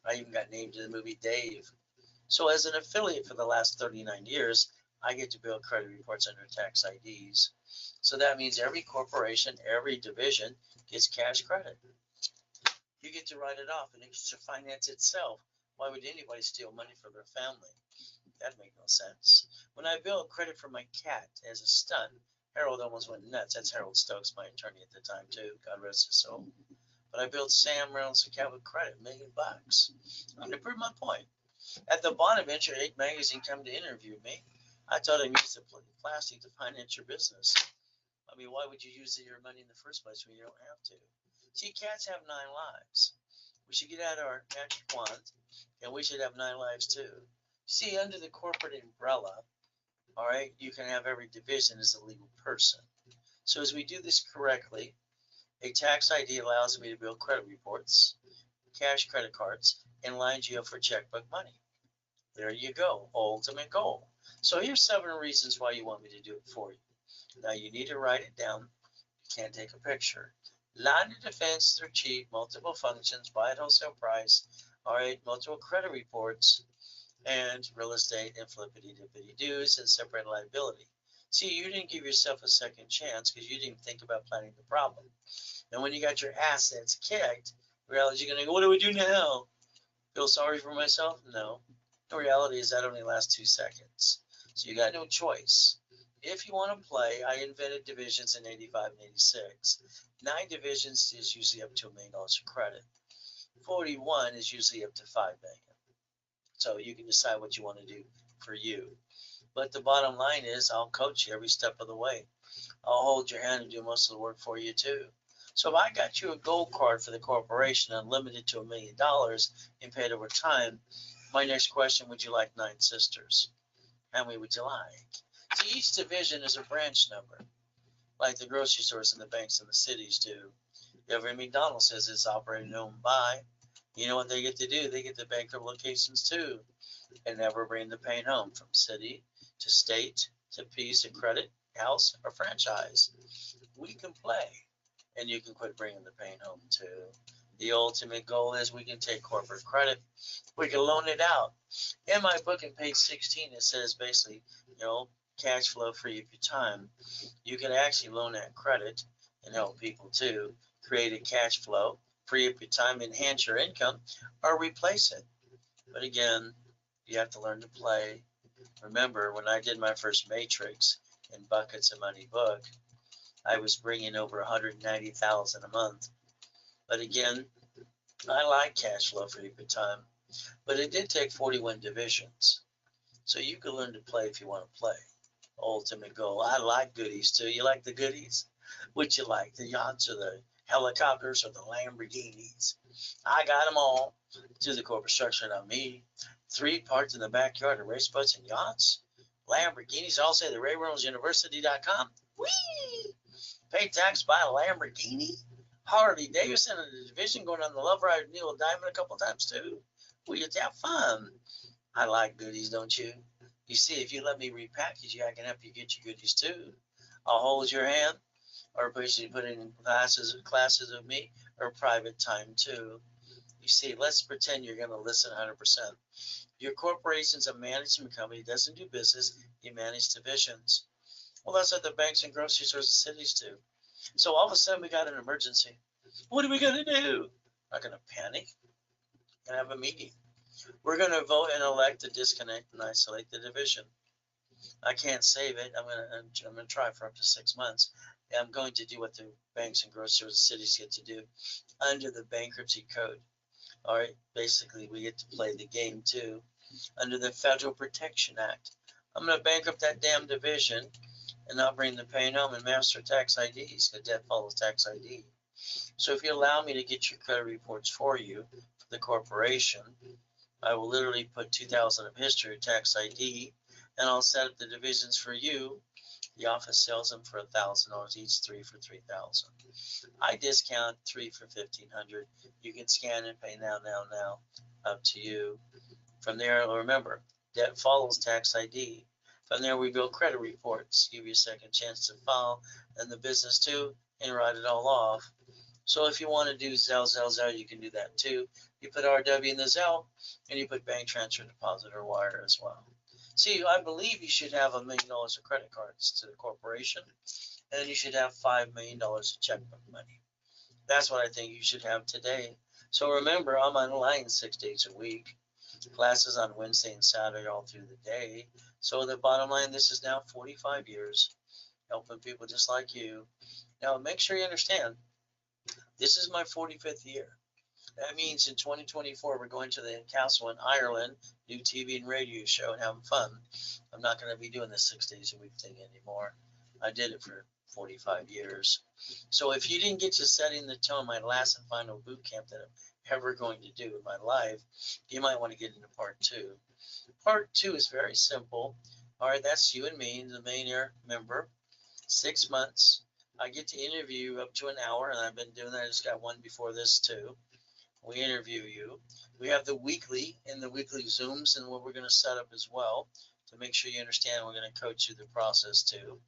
I even got named in the movie Dave. So as an affiliate for the last 39 years, I get to build credit reports under tax IDs. So that means every corporation, every division gets cash credit. You get to write it off and it gets to finance itself. Why would anybody steal money from their family? That makes no sense. When I built credit for my cat as a stunt, Harold almost went nuts. That's Harold Stokes, my attorney at the time too. God rest his soul. But I built Sam Reynolds a cat with credit, $1 million. I'm going to prove my point. At the Bonaventure 8 magazine come to interview me. I told him use the plastic to finance your business. I mean, why would you use your money in the first place when you don't have to? See, cats have 9 lives. We should get out our magic wand, and we should have 9 lives too. See, under the corporate umbrella, all right, you can have every division as a legal person. So as we do this correctly, A tax ID allows me to build credit reports, cash credit cards, and lines you up for checkbook money. There you go, ultimate goal. So here's 7 reasons why you want me to do it for you. Now you need to write it down. You can't take a picture. Line of defense, they're cheap, multiple functions, buy at wholesale price, all right, multiple credit reports, and real estate and flippity-dippity do's and separate liability. See, you didn't give yourself a second chance because you didn't think about planning the problem. And when you got your assets kicked, reality you're going to go, what do we do now? Feel sorry for myself? No. The reality is that only lasts 2 seconds. So you got no choice. If you want to play, I invented divisions in 85 and 86. 9 divisions is usually up to $1 million of credit. 41 is usually up to $5 million. So you can decide what you want to do for you. But the bottom line is I'll coach you every step of the way. I'll hold your hand and do most of the work for you too. So if I got you a gold card for the corporation, unlimited to $1 million and paid over time, my next question, would you like 9 sisters? How many would you like? See, each division is a branch number, like the grocery stores and the banks and the cities do. Every McDonald's says it's operated and owned by. You know what they get to do? They get the bankrupt locations too, and never bring the pain home from city to state to piece of credit, house, or franchise. We can play, and you can quit bringing the pain home too. The ultimate goal is we can take corporate credit, we can loan it out. In my book, in page 16, it says basically, cash flow free of your time. You can actually loan that credit and help people too. Create a cash flow, free up your time, enhance your income, or replace it. But again, you have to learn to play. Remember, when I did my first matrix in Buckets of Money book, I was bringing over $190,000 a month. But again, I like cash flow for your time. But it did take 41 divisions. So you can learn to play if you want to play. Ultimate goal. I like goodies too. You like the goodies? What you like? The yachts or the helicopters or the Lamborghinis? I got them all. Do the corporate structure, not me. 3 parts in the backyard of race boats and yachts. Lamborghinis. I'll say the Ray Reynolds University.com. Whee! Pay tax, buy a Lamborghini. Harley Davidson in the division going on the Love Ride with Neil Diamond a couple times too. We get to have fun. I like goodies, don't you? You see, if you let me repackage you, I can help you get your goodies too. I'll hold your hand, or basically put in classes of me, or private time too. You see, let's pretend you're going to listen 100%. Your corporation's a management company, doesn't do business, you manage divisions. Well, that's what the banks and grocery stores and cities do. So all of a sudden we got an emergency. What are we going to do? Not going to panic. We're going to have a meeting. We're going to vote and elect to disconnect and isolate the division. I can't save it. I'm going to try for up to 6 months. I'm going to do what the banks and grocery stores and cities get to do under the bankruptcy code. All right, basically we get to play the game too under the Federal Protection Act. I'm going to bankrupt that damn division and not bring the pain home and master tax IDs, because debt follows tax ID. So if you allow me to get your credit reports for you, for the corporation, I will literally put 2,000 of history, tax ID, and I'll set up the divisions for you. The office sells them for $1,000 each, 3 for $3,000. I discount 3 for $1,500. You can scan and pay now, up to you. From there, remember, debt follows tax ID. From there, we build credit reports, give you a second chance to file, and the business too, and write it all off. So if you want to do Zelle, you can do that too. You put RW in the Zelle, and you put bank transfer, deposit, or wire as well. See, I believe you should have $1 million of credit cards to the corporation, and you should have $5 million of checkbook money. That's what I think you should have today. So remember, I'm online 6 days a week. Classes on Wednesday and Saturday all through the day. So the bottom line, this is now 45 years helping people just like you. Now make sure you understand, this is my 45th year. That means in 2024 we're going to the castle in Ireland, do TV and radio show and having fun. I'm not going to be doing the 6 days a week thing anymore. I did it for 45 years. So if you didn't get to setting the tone, my last and final boot camp that I'm ever going to do in my life, you might want to get into part 2. Part 2 is very simple. All right, that's you and me, the millionaire member. 6 months. I get to interview up to an hour, and I've been doing that. I just got one before this too. We interview you. We have the weekly and the weekly Zooms and what we're going to set up as well to make sure you understand. We're going to coach you the process too,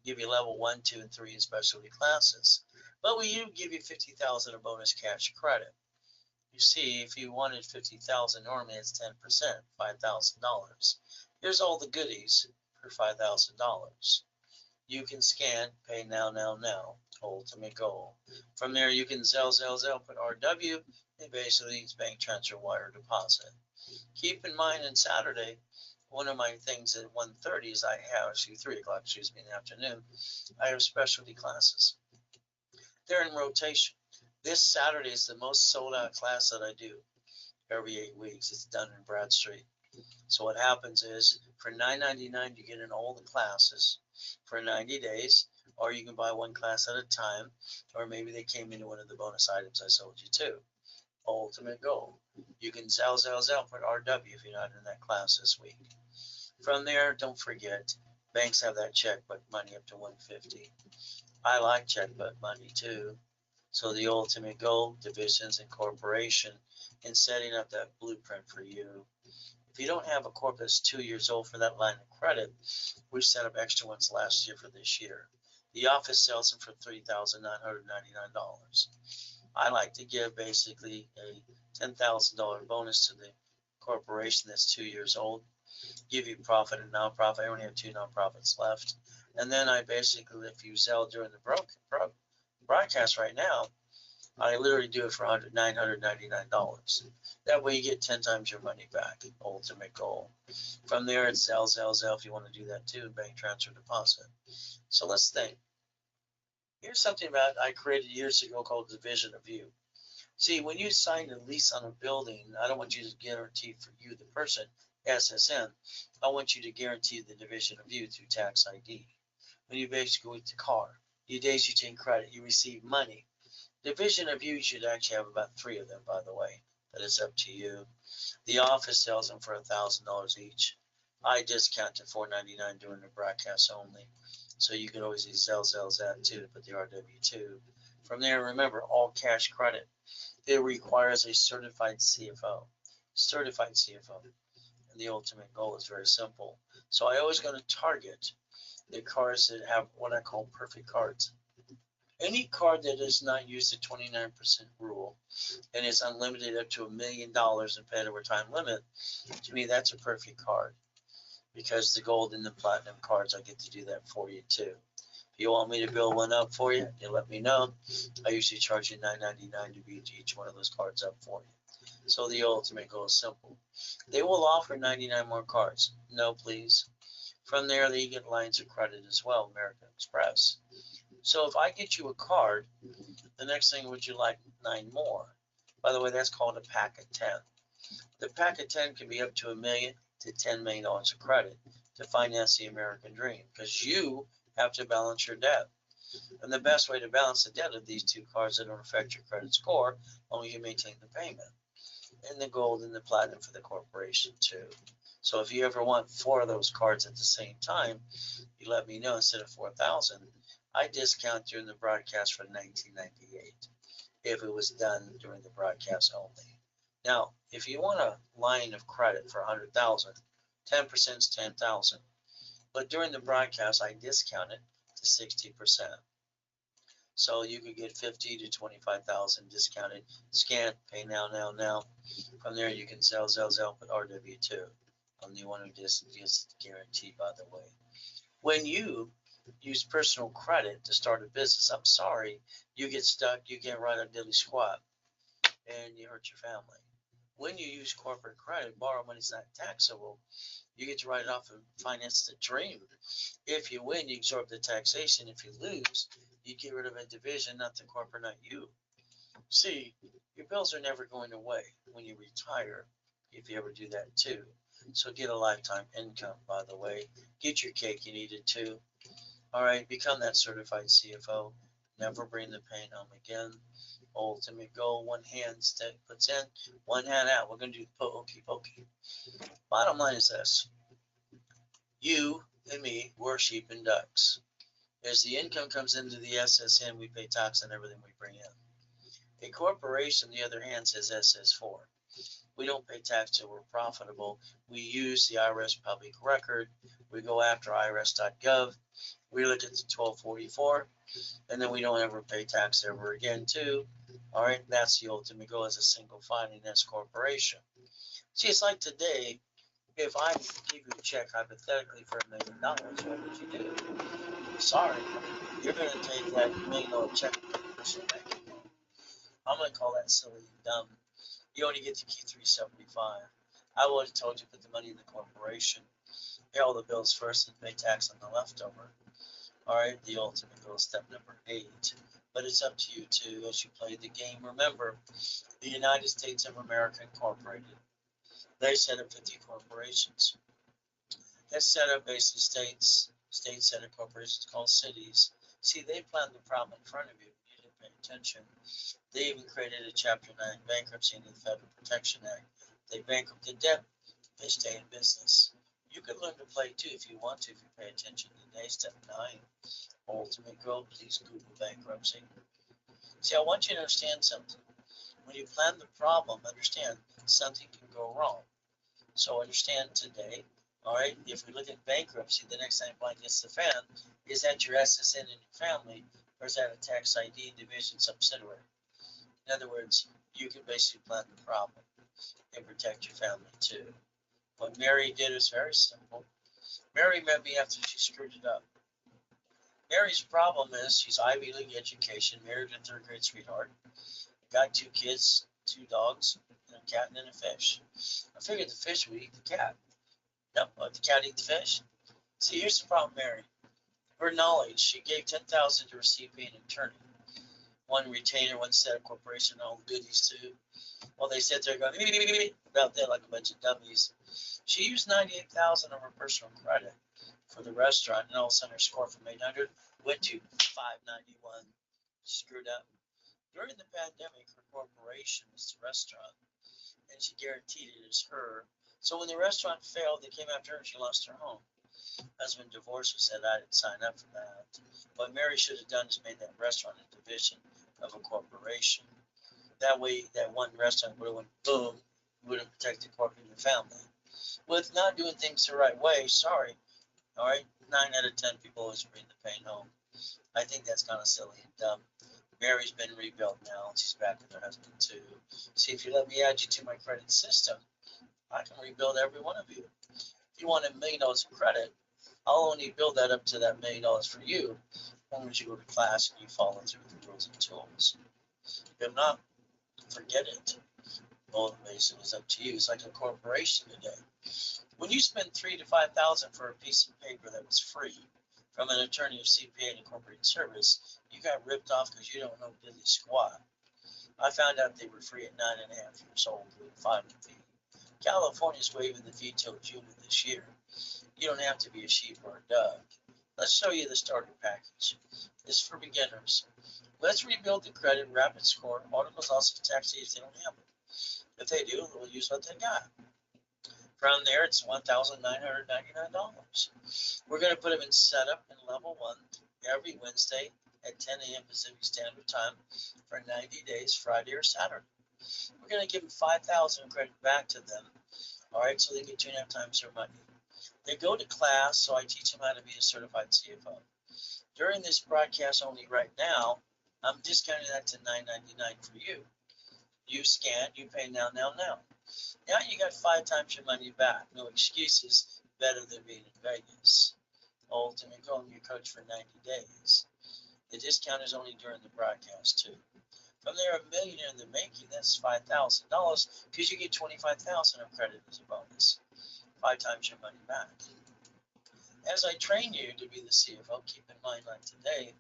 give you level 1, 2, and 3 in specialty classes. But we do give you 50,000 of bonus cash credit. You see, if you wanted 50,000, normally it's 10%, $5,000. Here's all the goodies for $5,000. You can scan, pay now, now, now, ultimate goal. From there, you can Zelle, put RW, and basically it's bank transfer, wire deposit. Keep in mind, on Saturday, one of my things at 1:30 is I have, 3 o'clock, in the afternoon, I have specialty classes. They're in rotation. This Saturday is the most sold out class that I do every 8 weeks. It's done in Bradstreet. So what happens is for $9.99 you get in all the classes for 90 days, or you can buy one class at a time, or maybe they came into one of the bonus items I sold you too. Ultimate goal. You can Zelle, put RW if you're not in that class this week. From there, don't forget, banks have that checkbook money up to $150. I like checkbook money too. So the ultimate goal, divisions and corporation, in setting up that blueprint for you. If you don't have a corp that's 2 years old for that line of credit, we set up extra ones last year for this year. The office sells them for $3,999. I like to give basically a $10,000 bonus to the corporation that's 2 years old, give you profit and nonprofit. I only have 2 nonprofits left. And then I basically, if you sell during the broadcast right now, I literally do it for $999. That way you get 10 times your money back. Ultimate goal. From there, it's Zelle if you want to do that too, bank transfer deposit. So let's think. Here's something about I created years ago called division of view. See, when you sign a lease on a building, I don't want you to guarantee for you, the person, SSN. I want you to guarantee the division of view through tax ID. When you basically go with the car, the days you take credit, you receive money. Division of view, you should actually have about 3 of them, by the way. That is up to you. The office sells them for $1,000 each. I discount to $499 during the broadcast only. So you can always use Zelle that too to put the RW2. From there, remember, all cash credit. It requires a certified CFO. Certified CFO. And the ultimate goal is very simple. So I always going to target the cards that have what I call perfect cards. Any card that does not use the 29% rule and is unlimited up to $1 million and paid over time limit, to me, that's a perfect card. Because the gold and the platinum cards, I get to do that for you too. If you want me to build one up for you, you let me know. I usually charge you $9.99 to beat each one of those cards up for you. So the ultimate goal is simple. They will offer 99 more cards. No, please. From there, they get lines of credit as well, American Express. So if I get you a card, the next thing, would you like 9 more? By the way, that's called a pack of 10. The pack of 10 can be up to $1 million to $10 million of credit to finance the American dream, because you have to balance your debt. And the best way to balance the debt of these 2 cards that don't affect your credit score, only you maintain the payment. And the gold and the platinum for the corporation too. So if you ever want 4 of those cards at the same time, you let me know. Instead of 4,000, I discount during the broadcast for $19.98 if it was done during the broadcast only. Now, if you want a line of credit for 100,000, 10% is 10,000. But during the broadcast, I discount it to 60%. So you could get 50 to 25,000 discounted. Scan, pay now, now, now. From there, you can Zelle, put RW2. I'm the one who just guaranteed, by the way. When you use personal credit to start a business, I'm sorry, you get stuck, you can't write a diddly squat, and you hurt your family. When you use corporate credit, borrow money is not taxable. You get to write it off and finance the dream. If you win, you absorb the taxation. If you lose, you get rid of a division, not the corporate, not you. See, your bills are never going away when you retire, if you ever do that too. So get a lifetime income, by the way. Get your cake, you need it too. All right, become that certified CFO. Never bring the pain home again. Ultimate goal, one hand puts in, one hand out. We're going to do pokey pokey. Bottom line is this. You and me, we're sheep and ducks. As the income comes into the SSN, we pay tax on everything we bring in. A corporation, on the other hand, says SS4. We don't pay tax till we're profitable. We use the IRS public record. We go after irs.gov. We look at the 1244, and then we don't ever pay tax ever again, too. All right, that's the ultimate goal as a single filing S corporation. See, it's like today, if I give you a check hypothetically for $1 million, what would you do? Sorry, you're going to take that $1 million check and put it in personal banking. I'm going to call that silly and dumb. You only get to keep 375. I would have told you to put the money in the corporation, pay all the bills first, and pay tax on the leftover. All right, the ultimate goal is step number 8. But it's up to you too as you play the game. Remember, the United States of America Incorporated. They set up 50 corporations. They set up basically state set up corporations called cities. See, they planned the problem in front of you. You didn't pay attention. They even created a Chapter 9 bankruptcy in the Federal Protection Act. They bankrupted debt. They stay in business. You can learn to play too if you want to, if you pay attention today. Step 9, ultimate goal, please Google bankruptcy. See, I want you to understand something. When you plan the problem, understand something can go wrong. So understand today, all right, if we look at bankruptcy, the next time blind gets the fan, is that your SSN in your family, or is that a tax ID division subsidiary? In other words, you can basically plan the problem and protect your family too. What Mary did is very simple. Mary met me after she screwed it up. Mary's problem is she's Ivy League education, married a third grade sweetheart, got 2 kids, 2 dogs, and a cat and a fish. I figured the fish would eat the cat. No, let the cat eat the fish. See, here's the problem, Mary. Her knowledge, she gave $10,000 to her CPA and attorney. One retainer, one set of corporation, all goodies too. Well, they sit there going about that like a bunch of dummies. She used $98,000 of her personal credit for the restaurant, and all of a sudden her score from 800 went to 591. Screwed up. During the pandemic, her corporation was the restaurant, and she guaranteed it as her. So when the restaurant failed, they came after her and she lost her home. Husband divorced her, said I didn't sign up for that. What Mary should have done is made that restaurant a division of a corporation. That way, that one restaurant would have went boom, would have protected corporate and the family. With not doing things the right way, sorry. All right, 9 out of 10 people always bring the pain home. I think that's kind of silly and dumb. Mary's been rebuilt now, and she's back with her husband too. See, if you let me add you to my credit system, I can rebuild every one of you. If you want $1 million of credit, I'll only build that up to that $1 million for you as long as you go to class and you follow through the rules and tools. If not, forget it. Motivation is up to you. It's like a corporation today. When you spend $3,000 to $5,000 for a piece of paper that was free from an attorney or CPA and incorporated service, you got ripped off because you don't know diddly squat. I found out they were free at 9.5 years old with a filing fee. California's waiving the fee till June of this year. You don't have to be a sheep or a dog. Let's show you the starter package. It's for beginners. Let's rebuild the credit rapid score. Articles also tax if they don't have it. If they do, they'll use what they got. From there, it's $1,999. We're going to put them in setup in level 1 every Wednesday at 10 a.m. Pacific Standard Time for 90 days, Friday or Saturday. We're going to give them 5,000 credit back to them, all right, so they get 2.5 times their money. They go to class, so I teach them how to be a certified CFO. During this broadcast only right now, I'm discounting that to $9.99 for you. You scan, you pay now. Now you got 5 times your money back. No excuses. Better than being in Vegas. Ultimate goal, your coach for 90 days. The discount is only during the broadcast too. From there, $1 million in the making. That's $5,000 because you get $25,000 of credit as a bonus. 5 times your money back. As I train you to be the CFO, keep in mind like today,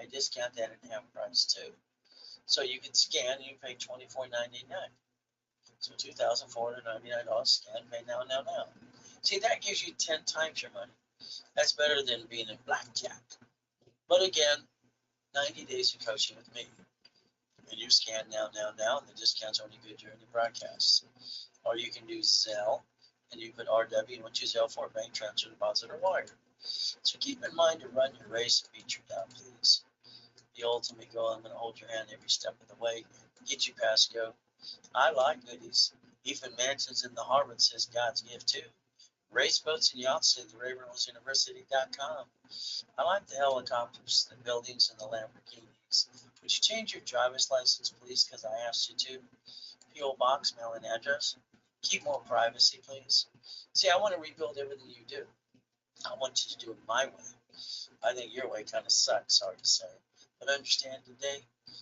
I discount that in half price too. So you can scan and you pay $24.99. So $2,499 scan, pay now. See, that gives you 10 times your money. That's better than being in blackjack. But again, 90 days of coaching with me. And you scan now, and the discount's only good during the broadcast. Or you can do Zelle, and you put RW, and what you Zelle for, bank transfer, deposit, or wire. So keep in mind to run your race and beat your doubt, please. The ultimate goal, I'm going to hold your hand every step of the way, get you past go. I like goodies. Even mansions in the harbor says God's gift too. Race boats and yachts at the Ray Reynolds University.com. I like the helicopters, the buildings, and the Lamborghinis. Would you change your driver's license, please, because I asked you to? P.O. Box, mail and address. Keep more privacy, please. See, I want to rebuild everything you do. I want you to do it my way. I think your way kind of sucks, sorry to say. But understand today,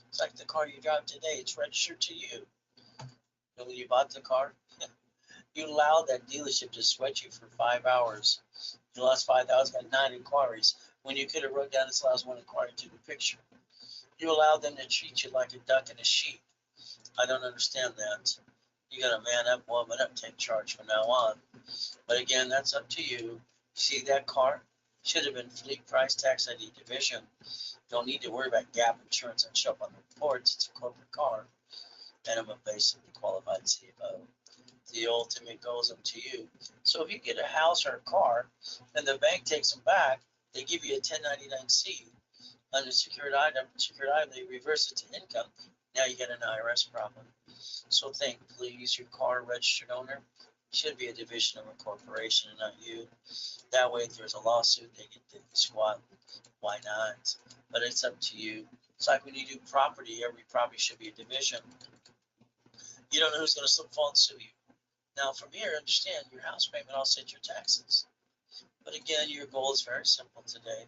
it's like the car you drive today, it's registered to you. And when you bought the car, you allowed that dealership to sweat you for 5 hours. You lost 5,000, got 9 inquiries, when you could have wrote down this last one inquiry to the picture. You allowed them to treat you like a duck and a sheep. I don't understand that. You got to man up, woman up, take charge from now on. But again, that's up to you. See that car? Should have been fleet price tax ID division. Don't need to worry about gap insurance and show up on the reports. It's a corporate car. And I'm a basically qualified CFO. The ultimate goes up to you. So if you get a house or a car and the bank takes them back, they give you a 1099-C under secured item, they reverse it to income. Now you get an IRS problem. So think, please, your car registered owner should be a division of a corporation and not you. That way, if there's a lawsuit, they get the squat. Why not? But it's up to you. It's like when you do property, every property should be a division. You don't know who's going to slip, fall, and sue you. Now, from here, understand your house payment offsets your taxes. But again, your goal is very simple today.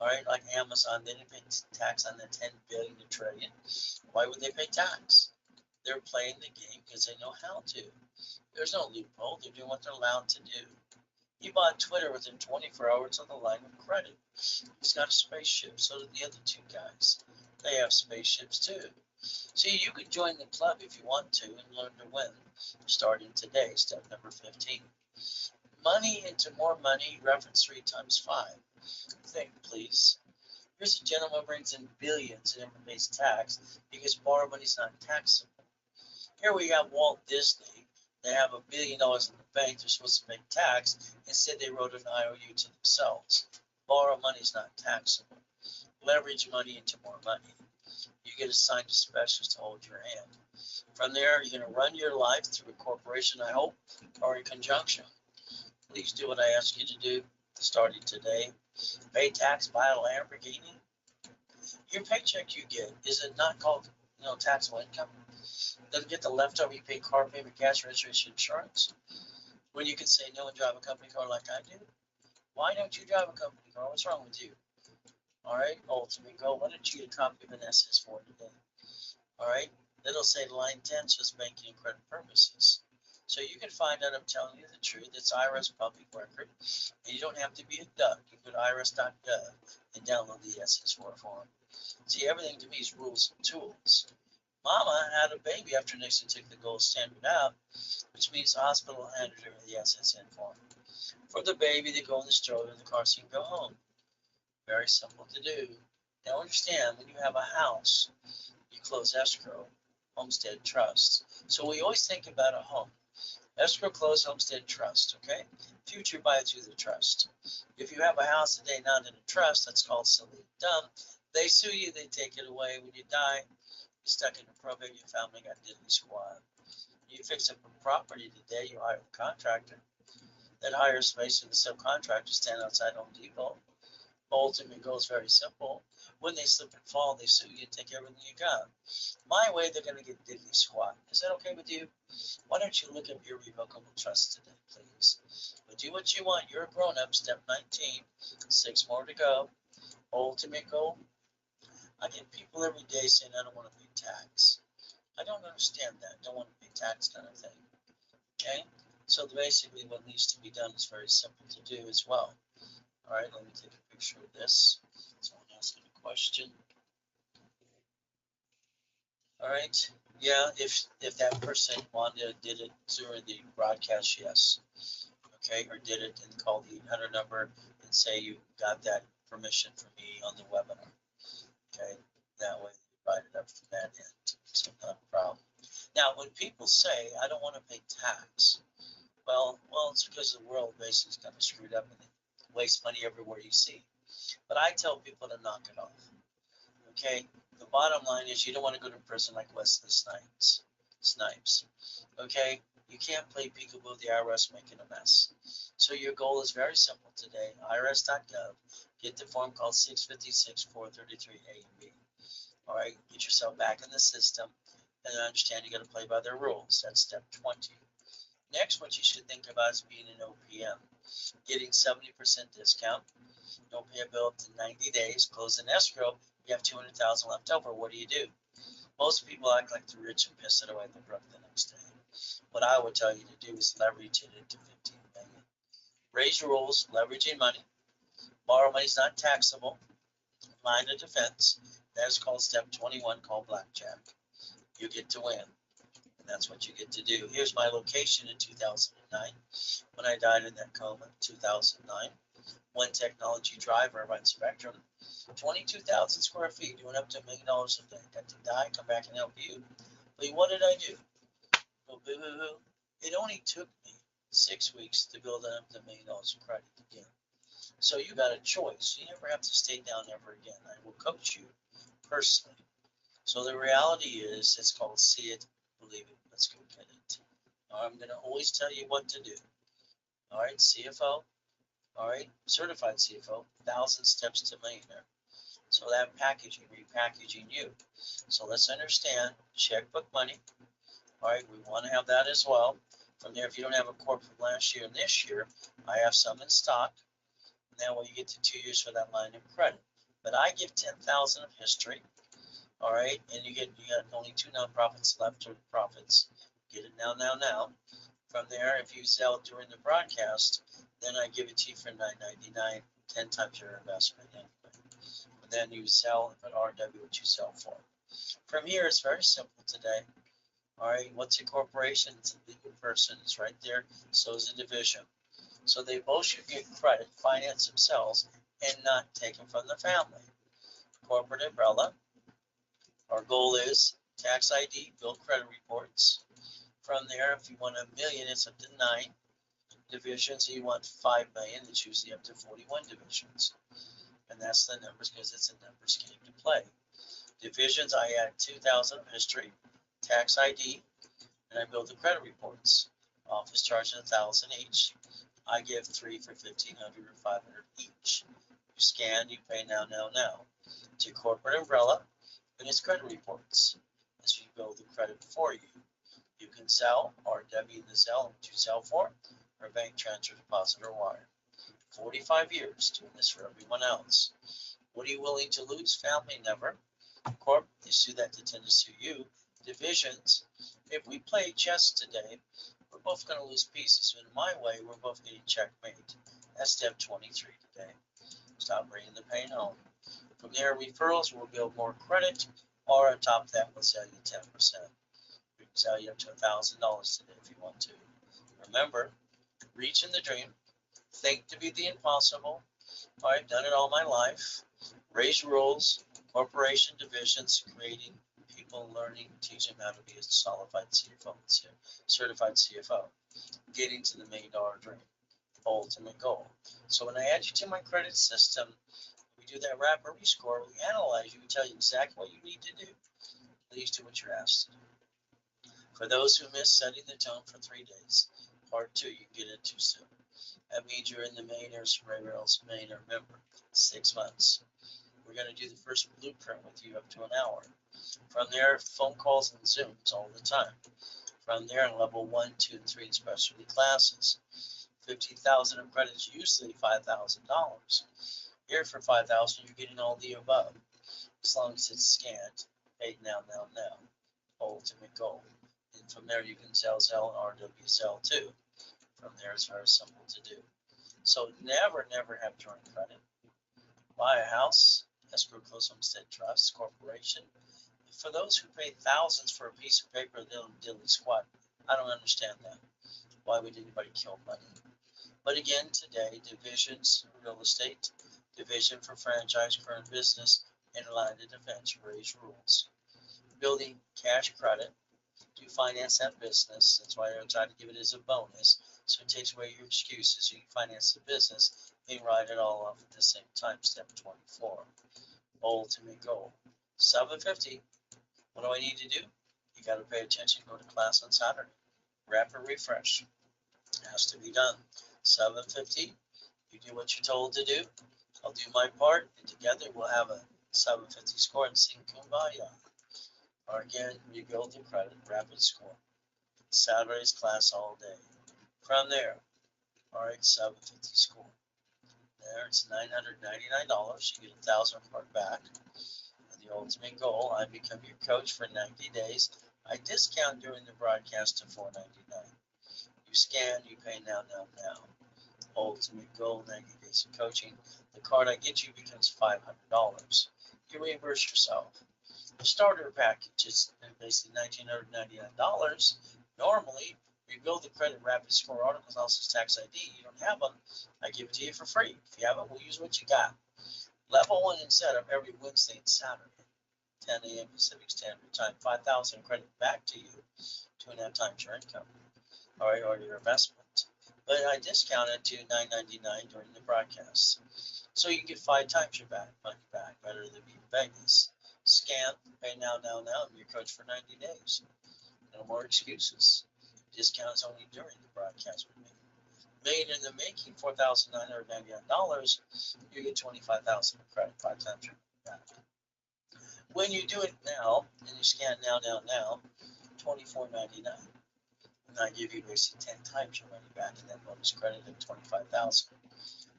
All right, like Amazon, they didn't pay tax on the 10 billion to trillion. Why would they pay tax? They're playing the game because they know how to. There's no loophole. They're doing what they're allowed to do. He bought Twitter within 24 hours on the line of credit. He's got a spaceship. So did the other two guys. They have spaceships too. See, you could join the club if you want to and learn to win. Starting today, step number 15. Money into more money, reference 3 times 5. Think, please. Here's a gentleman who brings in billions and never pays tax because borrowed money is not taxable. Here we have Walt Disney. They have $1 billion in the bank. They're supposed to pay tax. Instead, they wrote an IOU to themselves. Borrowed money is not taxable. Leverage money into more money. You get assigned a specialist to hold your hand. From there, you're going to run your life through a corporation, I hope, or in conjunction. Please do what I ask you to do starting today. Pay tax, buy a Lamborghini. Your paycheck you get, is it not called taxable income? Doesn't get the leftover, you pay car payment, gas, registration, insurance. When you can say no and drive a company car like I do. Why don't you drive a company car? What's wrong with you? All right, ultimate goal. Why don't you get a copy of an SS4 today? All right, it'll say line 10 says banking and credit purposes. So you can find out I'm telling you the truth. It's IRS public record. And you don't have to be a duck. You go to irs.gov and download the SS4 form. See, everything to me is rules and tools. Mama had a baby after Nixon took the gold standard out, which means the hospital handed her the SSN form. For the baby, they go in the stroller, the car seat, and go home. Very simple to do. Now understand, when you have a house, you close escrow, homestead, trust. So we always think about a home. Escrow, close, homestead, trust, okay? Future buy it through the trust. If you have a house today not in a trust, that's called silly dumb. They sue you, they take it away. When you die, you're stuck in a probate, your family got diddly squad. You fix up a property today, you hire a contractor. That hires space, and the subcontractor stand outside Home Depot. Ultimate goal is very simple. When they slip and fall, they sue you and take everything you got. My way, they're going to get diddly squat. Is that okay with you? Why don't you look up irrevocable trust today, please? But do what you want. You're a grown-up. Step 19. 6 more to go. Ultimate goal. I get people every day saying, I don't want to pay tax. I don't understand that. Don't want to pay tax kind of thing. Okay? So basically what needs to be done is very simple to do as well. All right, let me take a picture of this. Someone asking a question. All right, yeah, if that person did it during the broadcast, yes. Okay, or did it and call the 800 number and say you got that permission from me on the webinar. Okay, that way you write it up from that end. So not a problem. Now, when people say, I don't want to pay tax, well, it's because the world basically is kind of screwed up in it. waste money everywhere you see. But I tell people to knock it off. Okay? The bottom line is you don't want to go to prison like Wesley Snipes. Okay? You can't play peekaboo with the IRS making a mess. So your goal is very simple today. IRS.gov. Get the form called 656 433 A and B. All right? Get yourself back in the system and understand you got to play by their rules. That's step 20. Next, what you should think about is being an OPM. Getting 70% discount. Don't pay a bill up to 90 days. Close an escrow. You have 200,000 left over. What do? Most people act like they're rich and piss it away at the brook the next day. What I would tell you to do is leverage it into 15 million. Raise your rules, leveraging money. Borrow money is not taxable. Line of defense. That is called step 21, called blackjack. You get to win. And that's what you get to do. Here's my location in 2009 when I died in that coma in 2009. One Technology Drive, Irvine Spectrum, 22,000 square feet, doing up to $1 million a day. Got to die, come back and help you. But what did I do? It only took me 6 weeks to build up to $1 million of credit again. So you got a choice. You never have to stay down ever again. I will coach you personally. So the reality is, it's called see it, believe it. Let's go get it. I'm going to always tell you what to do. All right, CFO. All right, certified CFO, 1,000 steps to millionaire. So that packaging, repackaging you. So let's understand checkbook money. All right, we want to have that as well. From there, if you don't have a quote from last year and this year, I have some in stock. Now, when you get to 2 years for that line of credit, but I give 10,000 of history. All right, and you got only 2 nonprofits left or profits. Get it now. From there, if you sell it during the broadcast, then I give it to you for $9.99, 10 times your investment. And then you sell at RW what you sell for. From here, it's very simple today. All right, what's a corporation? It's a legal person. It's right there. So is a division. So they both should get credit, finance themselves, and not taken from the family. Corporate umbrella. Our goal is tax ID, bill credit reports. From there, if you want $1 million, it's up to 9 divisions. You want 5 million, it's usually up to 41 divisions. And that's the numbers because it's a numbers game to play. Divisions, I add 2,000 of history, tax ID, and I build the credit reports. Office charges 1,000 each. I give 3 for 1,500 or 500 each. You scan, you pay now. To corporate umbrella, and it's credit reports. As you build the credit for you. You can sell, RW the sell, what you sell for, or bank transfer, deposit, or wire. 45 years doing this for everyone else. What are you willing to lose? Family, never. Corp, they sue that to tend to sue you. Divisions, if we play chess today, we're both going to lose pieces. In my way, we're both getting checkmate. That's step 23 today. Stop bringing the pain home. From there, referrals will build more credit, or on top of that, we'll sell you 10%. We can sell you up to $1,000 today if you want to. Remember, reach in the dream, think to be the impossible. I've done it all my life. Raise rules, corporation divisions, creating people, learning, teaching how to be a certified CFO, getting to the $1 million dream, ultimate goal. So when I add you to my credit system, we do that rapid rescore, we analyze you, we tell you exactly what you need to do. Please do what you're asked to do. For those who missed setting the tone for 3 days, part 2, you can get it too soon. That means you're in the Millionaires Ray Reynolds Millionaire member, 6 months. We're going to do the first blueprint with you up to an hour. From there, phone calls and Zooms all the time. From there, in level 1, 2, and 3 in specialty classes. 50,000 of credits, usually $5,000. Here for 5,000, you're getting all the above. As long as it's scanned, paid now. Ultimate goal. And from there, you can sell and RWSL too. From there, it's very simple to do. So never have joint credit. Buy a house, escrow, close homestead trust, corporation. For those who pay thousands for a piece of paper, they'll diddly squat. I don't understand that. Why would anybody kill money? But again, today, divisions, real estate, division for franchise, current business, and line of defense, raise rules. Building cash credit to finance that business. That's why I try to give it as a bonus. So it takes away your excuses. You can finance the business and write it all off at the same time. Step 24, ultimate goal. 750. What do I need to do? You got to pay attention. Go to class on Saturday. Rapid refresh. It has to be done. 750. You do what you're told to do. I'll do my part, and together we'll have a 750 score and sing Kumbaya. Or again, rebuild the credit, rapid score. Saturday's class all day. From there, all right, 750 score. There, it's $999. You get 1,000 part back. And the ultimate goal, I become your coach for 90 days. I discount during the broadcast to $4.99. You scan, you pay now. Ultimate goal, 90 days of coaching. The card I get you becomes $500. You reimburse yourself. The starter package is basically $1,999. Normally, rebuild the credit rapid score articles, also tax ID. You don't have them, I give it to you for free. If you have it, we'll use what you got. Level 1 and setup every Wednesday and Saturday, 10 a.m. Pacific Standard Time. 5,000 credit back to you, 2.5 times your income, or your investment. But I discount it to $9.99 during the broadcast, so you get 5 times your money back. Better than being Vegas. Scan, pay now, and you're coach for 90 days. No more excuses. Discount is only during the broadcast with me. Made in the making, $4,999. You get $25,000 of credit, 5 times your money back. When you do it now, and you scan now, $24.99. And I give you basically 10 times your money back in that bonus credit of $25,000.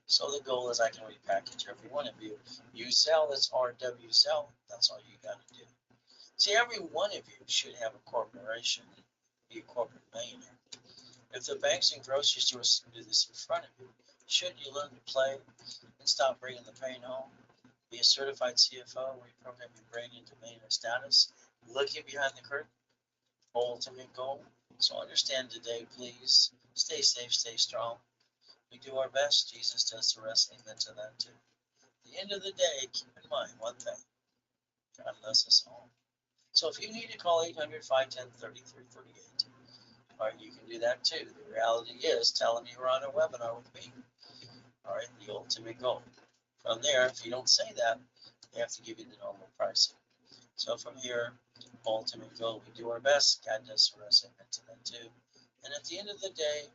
So the goal is I can repackage every one of you. You sell, that's RW sell. That's all you got to do. See, every one of you should have a corporation, be a corporate millionaire. If the banks and grocery stores do this in front of you, should you learn to play and stop bringing the pain home? Be a certified CFO, reprogram your brain into millionaire status, looking behind the curtain, ultimate goal. So understand today, please, stay safe, stay strong. We do our best. Jesus does the rest. Amen to that too. At the end of the day, keep in mind one thing. God loves us all. So if you need to call 800-510-3338, or you can do that too. The reality is, tell them you were on a webinar with me. All right, the ultimate goal. From there, if you don't say that, they have to give you the normal pricing. So from here, ultimate goal, we do our best. God does the rest. Amen to that too. And at the end of the day,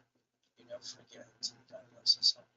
you never forget. God bless us all.